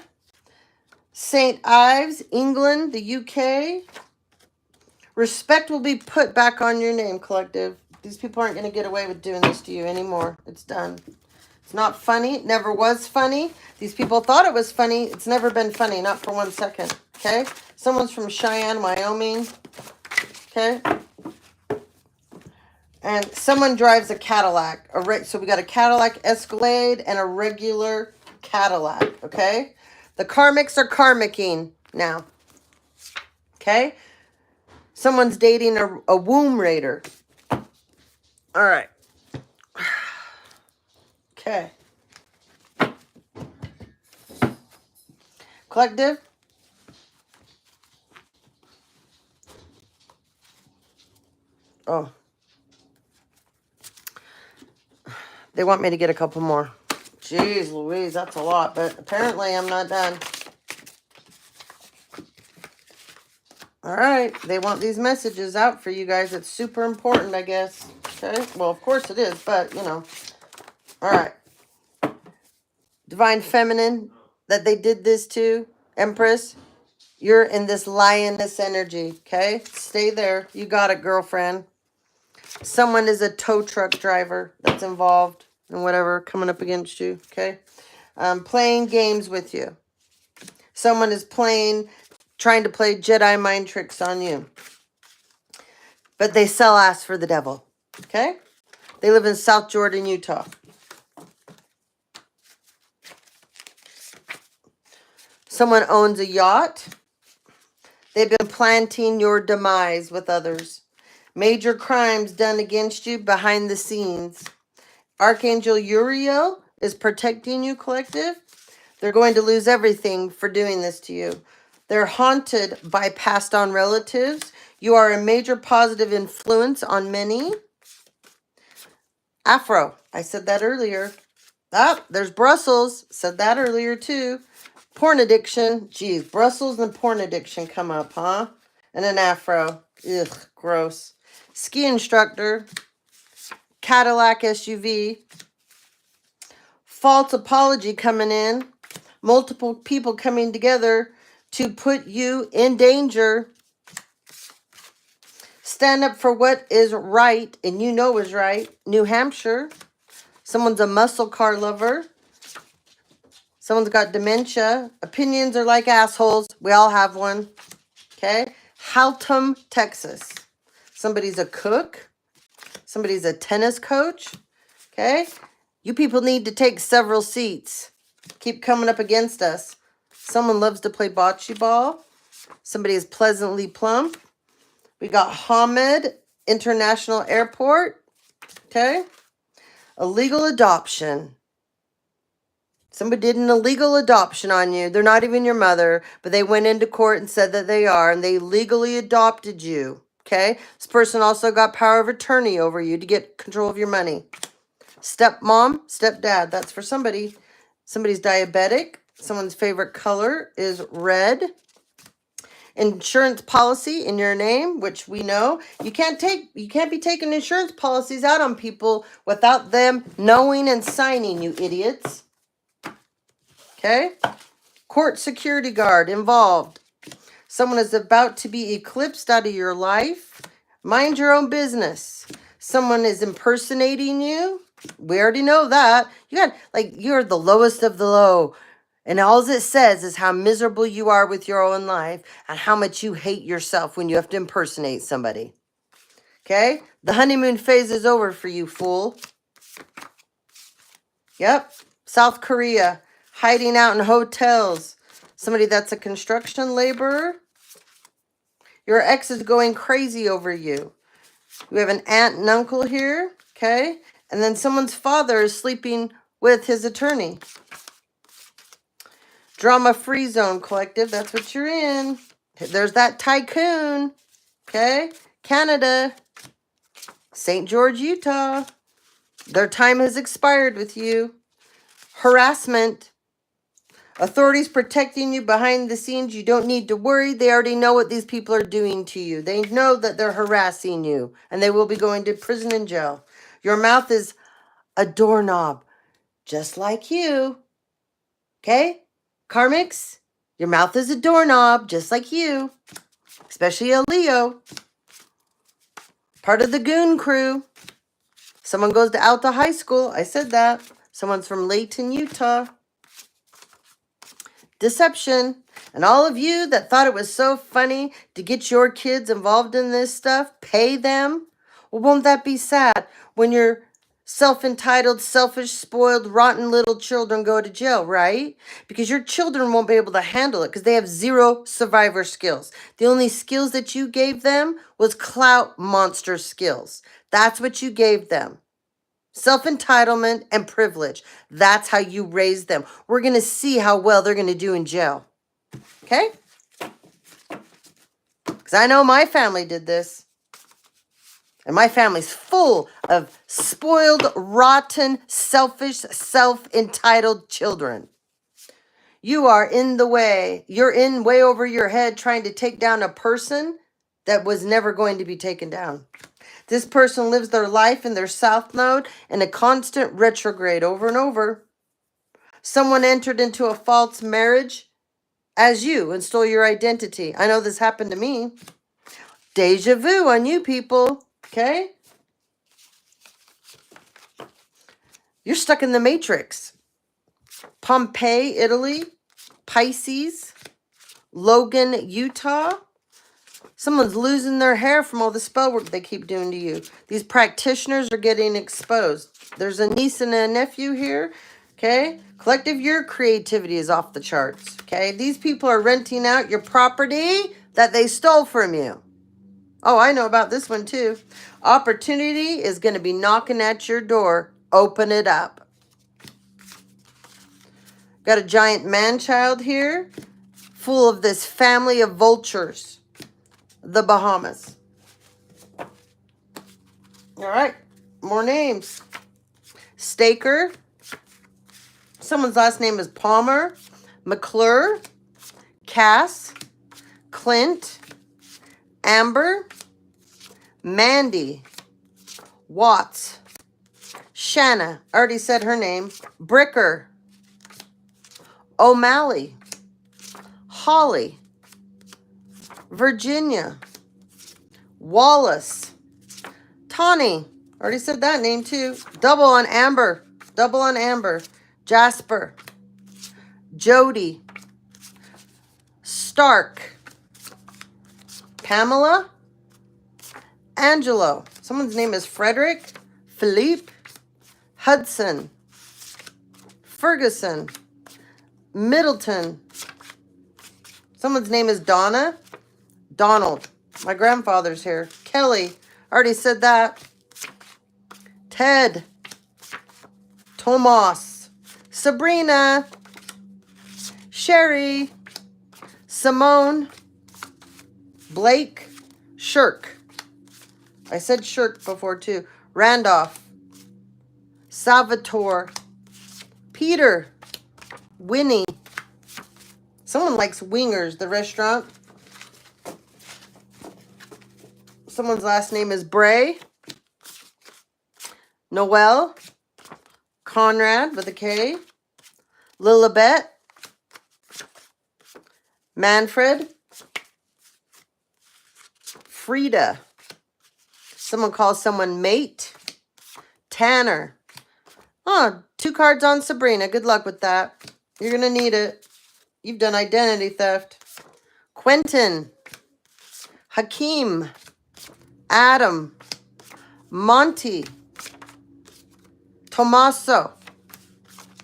St. Ives, England, the UK. Respect will be put back on your name, collective. These people aren't going to get away with doing this to you anymore. It's done. It's not funny. It never was funny. These people thought it was funny. It's never been funny, not for 1 second. Okay? Someone's from Cheyenne, Wyoming. Okay? And someone drives a Cadillac. So we got a Cadillac Escalade and a regular Cadillac. Okay? The karmics are karmicking now. Okay? Someone's dating a womb raider. All right. Okay. Collective. Oh. They want me to get a couple more. Jeez Louise, that's a lot, but apparently I'm not done. All right. They want these messages out for you guys. It's super important, I guess. Okay. Well, of course it is, but, you know. All right. Divine Feminine that they did this to. Empress. You're in this lioness energy. Okay. Stay there. You got it, girlfriend. Someone is a tow truck driver that's involved in whatever coming up against you. Okay. Playing games with you. Someone is trying to play Jedi mind tricks on you. But they sell ass for the devil. Okay? They live in South Jordan, Utah. Someone owns a yacht. They've been planting your demise with others. Major crimes done against you behind the scenes. Archangel Uriel is protecting you, collective. They're going to lose everything for doing this to you. They're haunted by passed on relatives. You are a major positive influence on many. Afro, I said that earlier. There's Brussels. Said that earlier too. Porn addiction. Geez, Brussels and porn addiction come up, huh? And an afro. Ugh, gross. Ski instructor. Cadillac SUV. False apology coming in. Multiple people coming together to put you in danger. Stand up for what is right and you know is right. New Hampshire. Someone's a muscle car lover. Someone's got dementia. Opinions are like assholes. We all have one. Okay. Haltom, Texas. Somebody's a cook. Somebody's a tennis coach. Okay. You people need to take several seats. Keep coming up against us. Someone loves to play bocce ball. Somebody is pleasantly plump. We got Hamid International Airport. Okay. Illegal adoption. Somebody did an illegal adoption on you. They're not even your mother, but they went into court and said that they are, and they legally adopted you. Okay? This person also got power of attorney over you to get control of your money. Stepmom, stepdad, that's for somebody. Somebody's diabetic. Someone's favorite color is red. Insurance policy in your name, which we know. You can't be taking insurance policies out on people without them knowing and signing, you idiots. Okay? Court security guard involved. Someone is about to be eclipsed out of your life. Mind your own business. Someone is impersonating you. We already know that. You're the lowest of the low. And all it says is how miserable you are with your own life and how much you hate yourself when you have to impersonate somebody. Okay? The honeymoon phase is over for you, fool. Yep. South Korea. Hiding out in hotels. Somebody that's a construction laborer. Your ex is going crazy over you. We have an aunt and uncle here. Okay? And then someone's father is sleeping with his attorney. Drama-free zone, collective. That's what you're in. There's that tycoon. Okay? Canada. St. George, Utah. Their time has expired with you. Harassment. Authorities protecting you behind the scenes. You don't need to worry. They already know what these people are doing to you. They know that they're harassing you. And they will be going to prison and jail. Your mouth is a doorknob. just like you. Okay? Karmics, your mouth is a doorknob, just like you. Especially a Leo. Part of the goon crew. Someone goes to Alta High School. I said that. Someone's from Layton, Utah. Deception. And all of you that thought it was so funny to get your kids involved in this stuff, pay them. Well, won't that be sad when your self-entitled, selfish, spoiled, rotten little children go to jail, right? Because your children won't be able to handle it because they have zero survivor skills. The only skills that you gave them was clout monster skills. That's what you gave them. Self-entitlement and privilege. That's how you raise them. We're going to see how well they're going to do in jail. Okay? Because I know my family did this. And my family's full of spoiled, rotten, selfish, self-entitled children. You are in the way. You're in way over your head trying to take down a person that was never going to be taken down. This person lives their life in their south node in a constant retrograde over and over. Someone entered into a false marriage as you and stole your identity. I know this happened to me. Deja vu on you people, okay? You're stuck in the matrix. Pompeii, Italy. Pisces. Logan, Utah. Someone's losing their hair from all the spell work they keep doing to you. These practitioners are getting exposed. There's a niece and a nephew here, okay? Collective, your creativity is off the charts, okay? These people are renting out your property that they stole from you. Oh, I know about this one too. Opportunity is going to be knocking at your door. Open it up. Got a giant man-child here, full of this family of vultures. The Bahamas. All right, more names. Staker. Someone's last name is Palmer. McClure. Cass. Clint. Amber. Mandy. Watts. Shanna. Already said her name. Bricker. O'Malley. Holly. Virginia. Wallace. Tawny. Already said that name too. Double on Amber. Double on Amber. Jasper. Jody. Stark. Pamela. Angelo. Someone's name is Frederick. Philippe. Hudson. Ferguson. Middleton. Someone's name is Donna. Donald. My grandfather's here. Kelly. Already said that. Ted. Tomas. Sabrina. Sherry. Simone. Blake. Shirk. I said Shirk before too. Randolph. Salvatore. Peter. Winnie. Someone likes Wingers, the restaurant. Someone's last name is Bray. Noel. Conrad with a K. Lilibet. Manfred. Frida. Someone calls someone mate. Tanner. Oh, 2 cards on Sabrina. Good luck with that. You're going to need it. You've done identity theft. Quentin. Hakeem. Adam. Monty. Tommaso.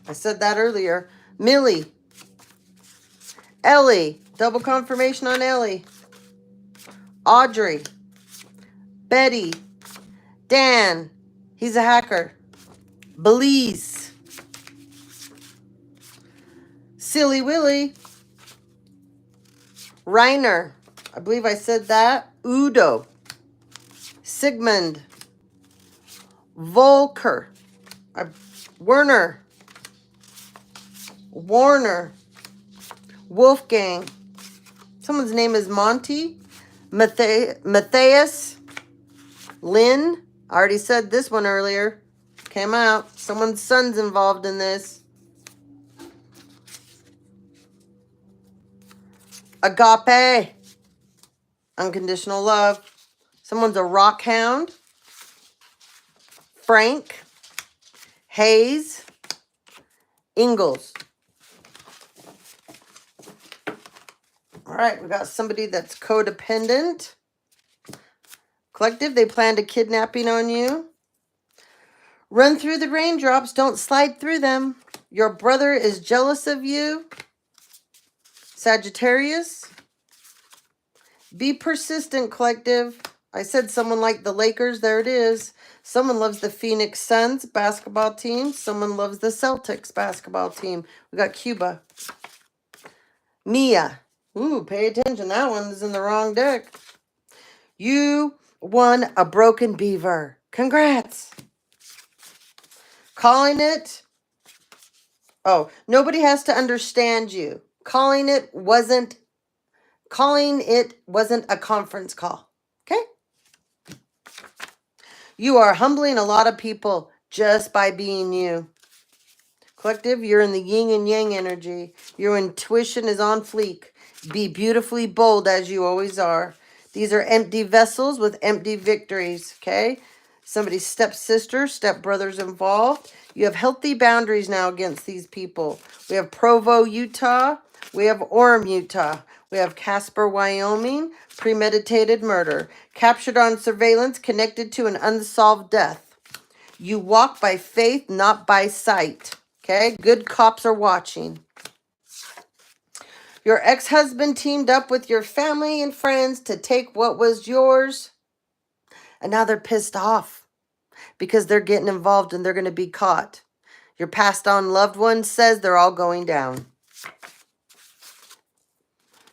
I said that earlier. Millie. Ellie. Double confirmation on Ellie. Audrey. Betty. Dan. He's a hacker. Belize. Silly Willy. Reiner. I believe I said that. Udo. Sigmund. Volker. Werner. Warner. Wolfgang. Someone's name is Monty. Matthias. Lynn. I already said this one earlier. came out. Someone's son's involved in this. Agape. Unconditional love. Someone's a rock hound. Frank. Hayes. Ingalls. All right, we got somebody that's codependent. Collective, they planned a kidnapping on you. Run through the raindrops, don't slide through them. Your brother is jealous of you. Sagittarius. Be persistent, collective. I said someone liked the Lakers. There it is. Someone loves the Phoenix Suns basketball team. Someone loves the Celtics basketball team. We got Cuba. Mia. Ooh, pay attention. That one is in the wrong deck. You won a broken beaver. Congrats. Calling it. Oh, nobody has to understand you. Calling it wasn't a conference call. Okay? You are humbling a lot of people just by being you. Collective, you're in the yin and yang energy. Your intuition is on fleek. Be beautifully bold as you always are. These are empty vessels with empty victories, okay? Somebody's stepsister, stepbrother's involved. You have healthy boundaries now against these people. We have Provo, Utah. We have Orem, Utah. We have Casper, Wyoming. Premeditated murder. Captured on surveillance, connected to an unsolved death. You walk by faith, not by sight. Okay? Good cops are watching. Your ex-husband teamed up with your family and friends to take what was yours. And now they're pissed off because they're getting involved and they're going to be caught. Your passed on loved one says they're all going down.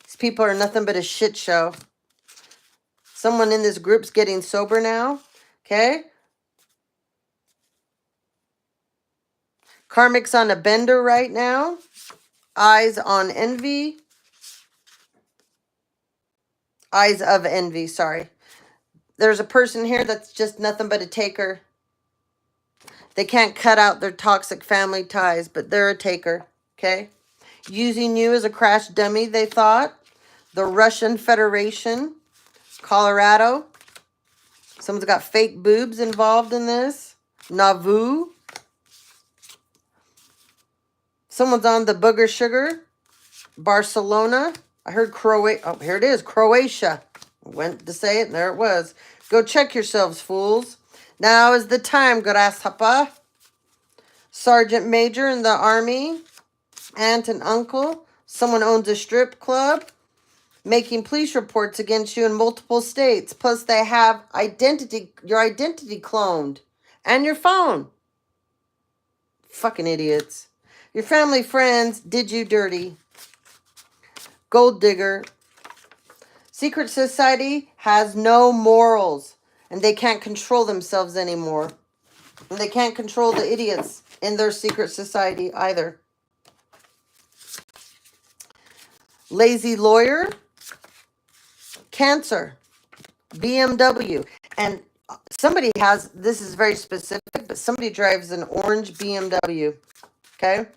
These people are nothing but a shit show. Someone in this group's getting sober now. Okay? Karmic's on a bender right now. Eyes on envy. Eyes of envy, sorry. There's a person here that's just nothing but a taker. They can't cut out their toxic family ties, but they're a taker, okay? Using you as a crash dummy, they thought. The Russian Federation. Colorado. Someone's got fake boobs involved in this. Nauvoo. Someone's on the booger sugar. Barcelona. I heard Croatia. Oh, here it is. Croatia. Went to say it, and there it was. Go check yourselves, fools. Now is the time, grasshopper. Sergeant Major in the Army. Aunt and uncle. Someone owns a strip club. Making police reports against you in multiple states. Plus, they have your identity cloned. And your phone. Fucking idiots. Your family friends did you dirty. Gold digger. Secret society has no morals. And they can't control themselves anymore. And they can't control the idiots in their secret society either. Lazy lawyer. Cancer. BMW. And somebody has, this is very specific, but somebody drives an orange BMW. Okay?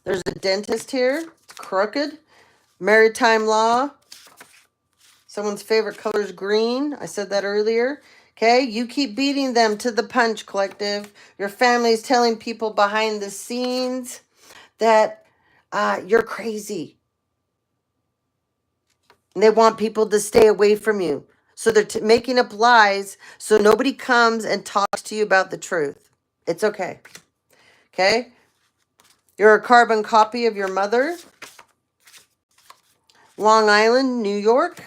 There's a dentist here. It's crooked. Maritime law. Someone's favorite color is green. I said that earlier. Okay? You keep beating them to the punch, collective. Your family's telling people behind the scenes that you're crazy. And they want people to stay away from you. So they're making up lies so nobody comes and talks to you about the truth. It's okay. Okay? You're a carbon copy of your mother. Long Island, New York.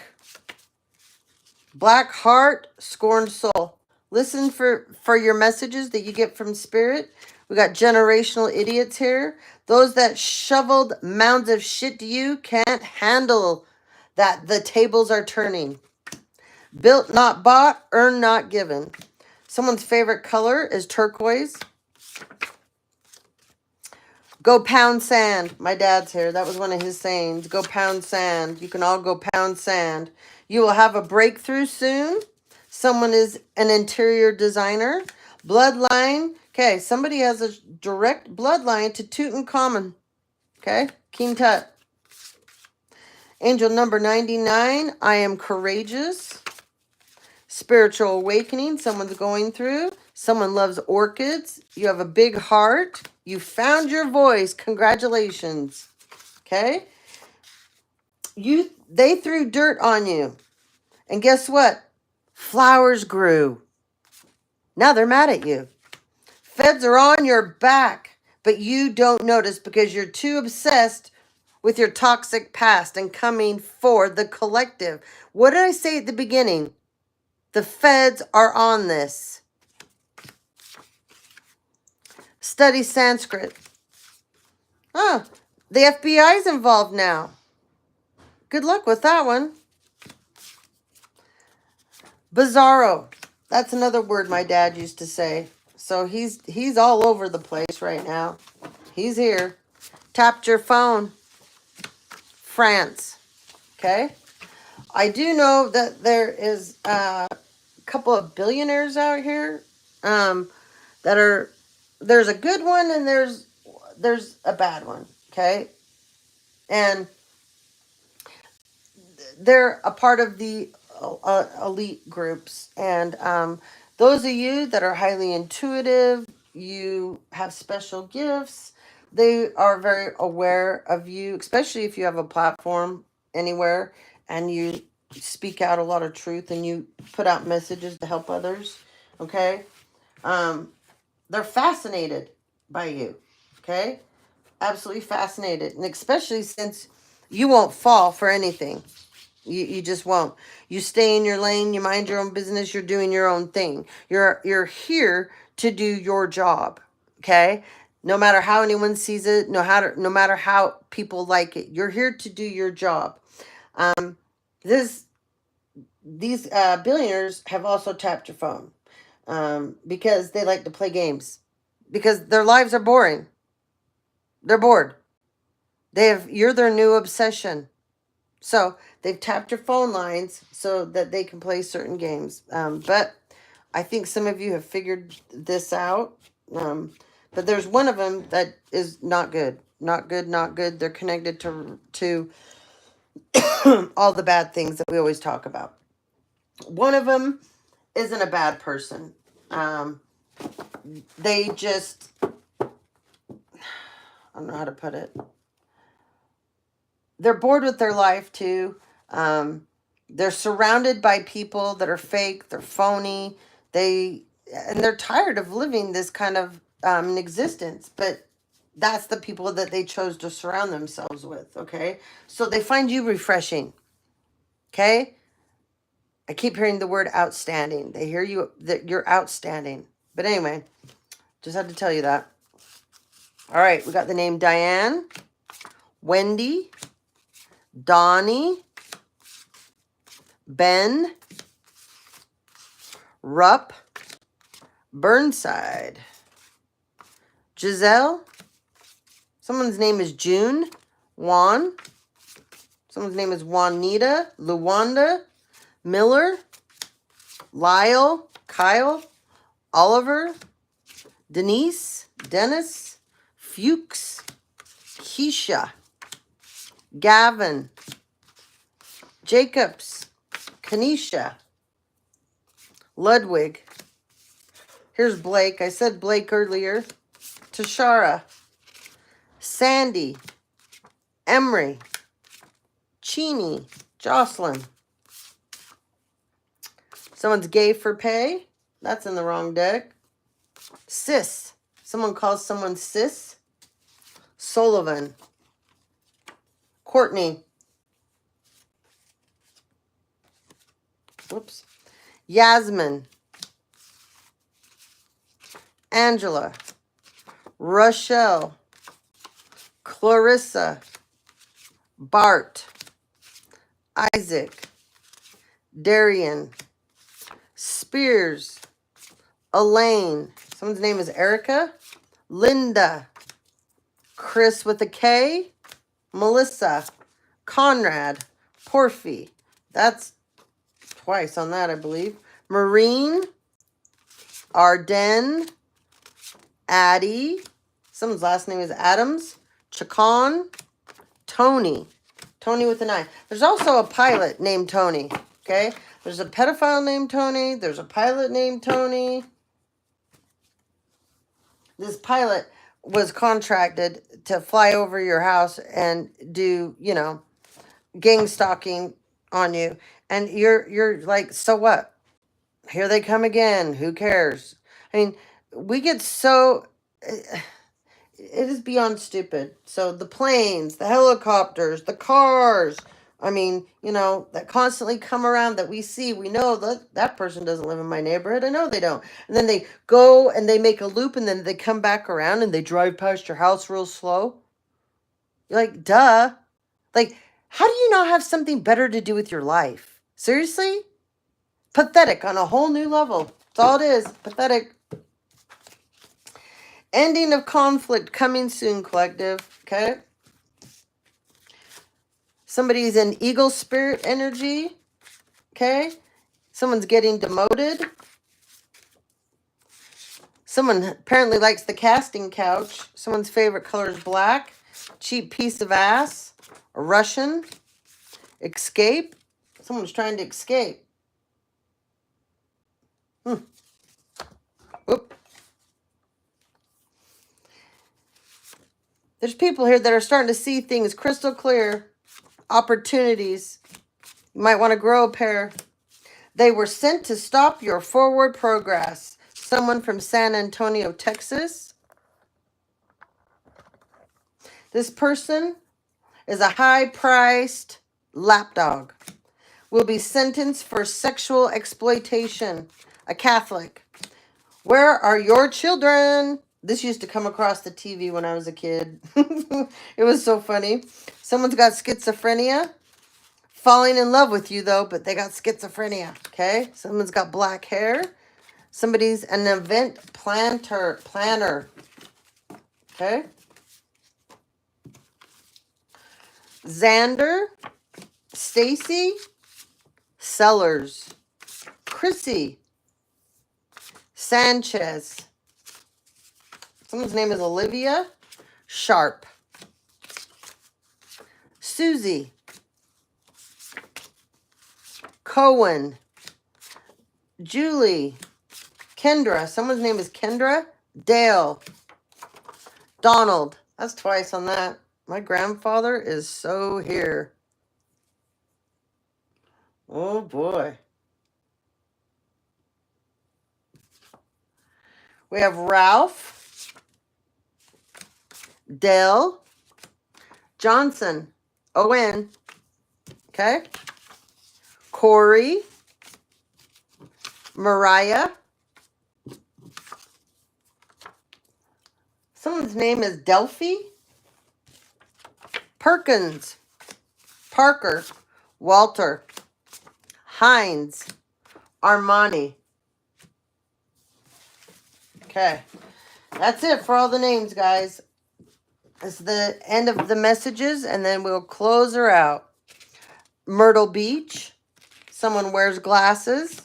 Black heart, scorned soul. Listen for your messages that you get from spirit. We got generational idiots here. Those that shoveled mounds of shit to you can't handle that the tables are turning. Built not bought, earned not given. Someone's favorite color is turquoise. Go pound sand. My dad's here. That was one of his sayings. Go pound sand. You can all go pound sand. You will have a breakthrough soon. Someone is an interior designer. Bloodline Okay, somebody has a direct bloodline to Tutankhamun. Okay, King Tut. Angel number 99, I am courageous. Spiritual awakening, someone's going through. Someone loves orchids. You have a big heart. You found your voice. Congratulations. Okay? They threw dirt on you. And guess what? Flowers grew. Now they're mad at you. Feds are on your back, but you don't notice because you're too obsessed with your toxic past and coming for the collective. What did I say at the beginning? The feds are on this. Study Sanskrit. Oh, the FBI is involved now. Good luck with that one. Bizarro. That's another word my dad used to say. So he's all over the place right now. He's here. Tapped your phone. France. Okay. I do know that there is a couple of billionaires out here that are, there's a good one and there's a bad one. Okay. And they're a part of the elite groups. And those of you that are highly intuitive, you have special gifts. They are very aware of you, especially if you have a platform anywhere and you speak out a lot of truth and you put out messages to help others. Okay. They're fascinated by you. Okay. Absolutely fascinated. And especially since you won't fall for anything. You just won't. You stay in your lane. You mind your own business. You're doing your own thing. You're here to do your job. Okay. No matter how anyone sees it, no matter how people like it, you're here to do your job. These billionaires have also tapped your phone because they like to play games because their lives are boring. They're bored. You're their new obsession. So they've tapped your phone lines so that they can play certain games. But I think some of you have figured this out. But there's one of them that is not good. Not good, not good. They're connected to all the bad things that we always talk about. One of them isn't a bad person. They just, I don't know how to put it. They're bored with their life too. They're surrounded by people that are fake. They're phony. They're tired of living this kind of an existence. But that's the people that they chose to surround themselves with. Okay, so they find you refreshing. Okay, I keep hearing the word outstanding. They hear you that you're outstanding. But anyway, just had to tell you that. All right, we got the name Diane, Wendy, Donnie, Ben, Rupp, Burnside, Giselle, someone's name is June, Juan, someone's name is Juanita, Luwanda, Miller, Lyle, Kyle, Oliver, Denise, Dennis, Fuchs, Keisha, Gavin, Jacobs, Kanisha, Ludwig. Here's Blake. I said Blake earlier. Tashara, Sandy, Emery, Cheney, Jocelyn. Someone's gay for pay. That's in the wrong deck. Sis. Someone calls someone sis. Sullivan. Courtney. Whoops. Yasmin. Angela. Rochelle. Clarissa. Bart. Isaac. Darian. Spears. Elaine. Someone's name is Erica. Linda. Chris with a K. Melissa. Conrad. Porfy. That's twice on that, I believe. Marine. Arden. Addie. Someone's last name is Adams. Chacon. Tony. Tony with an I. There's also a pilot named Tony. Okay? There's a pedophile named Tony. There's a pilot named Tony. This pilot was contracted to fly over your house and do, you know, gang stalking on you. And you're like, so what? Here they come again. Who cares? I mean, we get so... It is beyond stupid. So the planes, the helicopters, the cars, I mean, you know, that constantly come around that we see, we know that that person doesn't live in my neighborhood. I know they don't. And then they go and they make a loop and then they come back around and they drive past your house real slow. You're like, duh. Like, how do you not have something better to do with your life? Seriously? Pathetic on a whole new level. That's all it is. Pathetic. Ending of conflict coming soon, collective. Okay? Somebody's in eagle spirit energy. Okay? Someone's getting demoted. Someone apparently likes the casting couch. Someone's favorite color is black. Cheap piece of ass. A Russian. Escape. Someone's trying to escape. Whoop. There's people here that are starting to see things crystal clear. Opportunities. You might want to grow a pair. They were sent to stop your forward progress. Someone from San Antonio, Texas. This person is a high-priced lapdog. Will be sentenced for sexual exploitation. A Catholic. Where are your children? This used to come across the TV when I was a kid. It was so funny. Someone's got schizophrenia. Falling in love with you, though, but they got schizophrenia. Okay? Someone's got black hair. Somebody's an event planner. Okay? Xander. Stacy. Sellers. Chrissy. Sanchez. Someone's name is Olivia. Sharp. Susie. Cohen. Julie. Kendra. Someone's name is Kendra. Dale. Donald. That's twice on that. My grandfather is so here. Oh boy. We have Ralph. Dale. Johnson. Owen. Okay. Corey. Mariah. Someone's name is Delphi. Perkins. Parker. Walter. Hines. Armani. Okay. That's it for all the names, guys. It's the end of the messages, and then we'll close her out. Myrtle Beach. Someone wears glasses.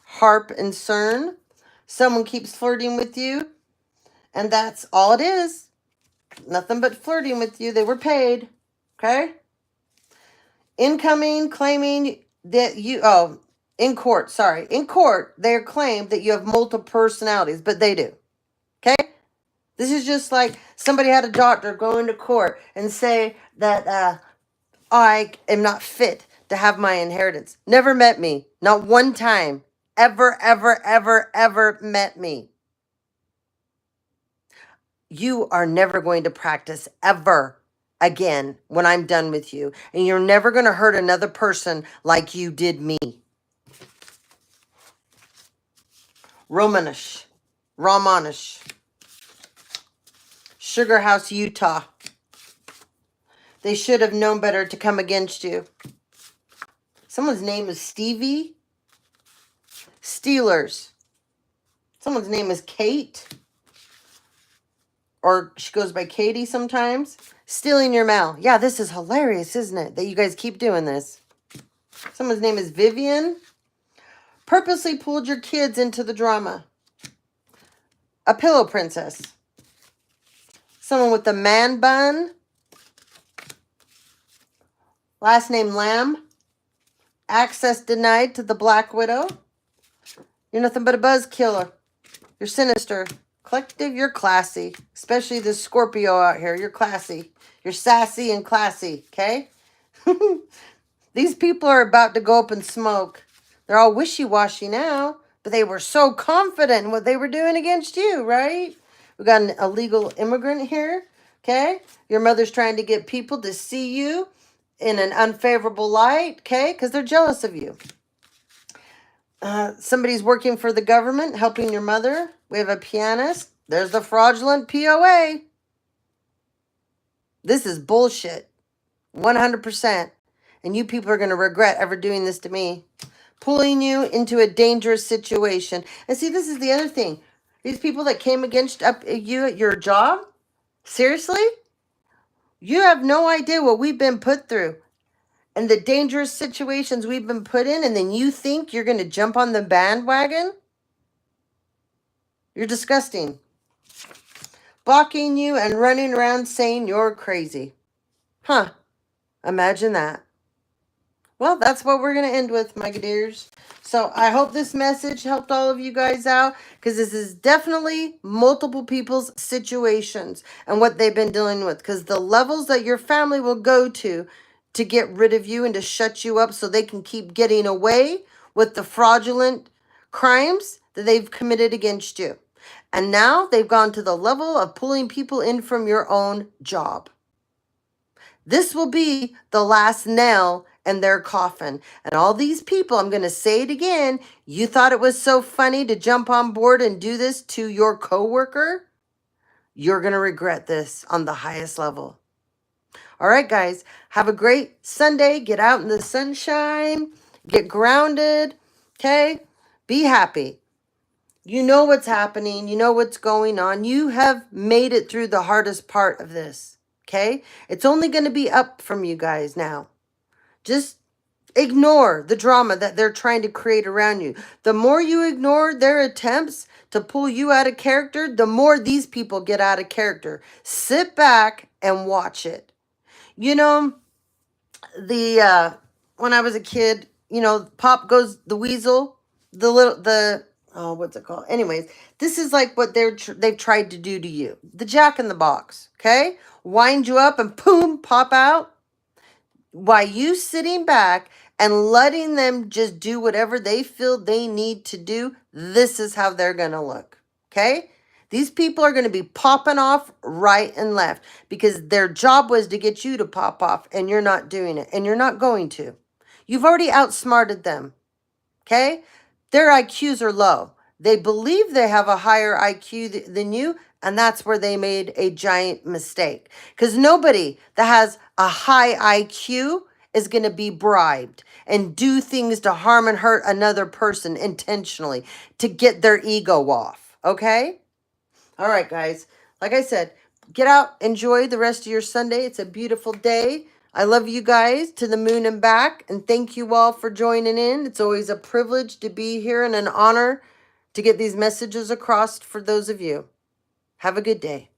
Harp and Cern. Someone keeps flirting with you. And that's all it is. Nothing but flirting with you. They were paid. Okay? Incoming, claiming that you... Oh, in court, sorry. In court, they're claimed that you have multiple personalities, but they do. Okay? This is just like somebody had a doctor go into court and say that I am not fit to have my inheritance. Never met me. Not one time. Ever, ever, ever, ever met me. You are never going to practice ever again when I'm done with you. And you're never going to hurt another person like you did me. Romanish. Sugar House, Utah. They should have known better to come against you. Someone's name is Stevie. Steelers. Someone's name is Kate. Or she goes by Katie sometimes. Stealing your mail. Yeah, this is hilarious, isn't it? That you guys keep doing this. Someone's name is Vivian. Purposely pulled your kids into the drama. a pillow princess. Someone with a man bun. Last name Lamb. Access denied to the Black Widow. You're nothing but a buzz killer. You're sinister. Collective, you're classy. Especially the Scorpio out here. You're classy. You're sassy and classy, okay? These people are about to go up in smoke. They're all wishy-washy now, but they were so confident in what they were doing against you, right? We got an illegal immigrant here, okay? Your mother's trying to get people to see you in an unfavorable light, okay? Because they're jealous of you. Somebody's working for the government, helping your mother. We have a pianist. There's the fraudulent POA. This is bullshit. 100%. And you people are going to regret ever doing this to me. Pulling you into a dangerous situation. And see, this is the other thing. These people that came against you at your job, seriously? You have no idea what we've been put through and the dangerous situations we've been put in, and then you think you're going to jump on the bandwagon? You're disgusting. Blocking you and running around saying you're crazy. Huh. Imagine that. Well, that's what we're going to end with, my dears. So I hope this message helped all of you guys out, because this is definitely multiple people's situations and what they've been dealing with, because the levels that your family will go to get rid of you and to shut you up so they can keep getting away with the fraudulent crimes that they've committed against you. And now they've gone to the level of pulling people in from your own job. This will be the last nail in their coffin. And all these people, I'm going to say it again, you thought it was so funny to jump on board and do this to your coworker? You're going to regret this on the highest level. All right, guys, have a great Sunday. Get out in the sunshine. Get grounded, okay? Be happy. You know what's happening. You know what's going on. You have made it through the hardest part of this, okay? It's only going to be up from you guys now. Just ignore the drama that they're trying to create around you. The more you ignore their attempts to pull you out of character, the more these people get out of character. Sit back and watch it. You know, when I was a kid, you know, Pop Goes the Weasel, what's it called? Anyways, this is like what they've tried to do to you. The Jack in the Box, okay? Wind you up and boom, pop out. While you sitting back and letting them just do whatever they feel they need to do, this is how they're going to look, okay? These people are going to be popping off right and left because their job was to get you to pop off, and you're not doing it, and you're not going to. You've already outsmarted them, okay? Their IQs are low. They believe they have a higher IQ than you, and that's where they made a giant mistake. Because nobody that has a high IQ is going to be bribed and do things to harm and hurt another person intentionally to get their ego off, okay? All right, guys. Like I said, get out, enjoy the rest of your Sunday. It's a beautiful day. I love you guys to the moon and back, and thank you all for joining in. It's always a privilege to be here and an honor to get these messages across for those of you. Have a good day.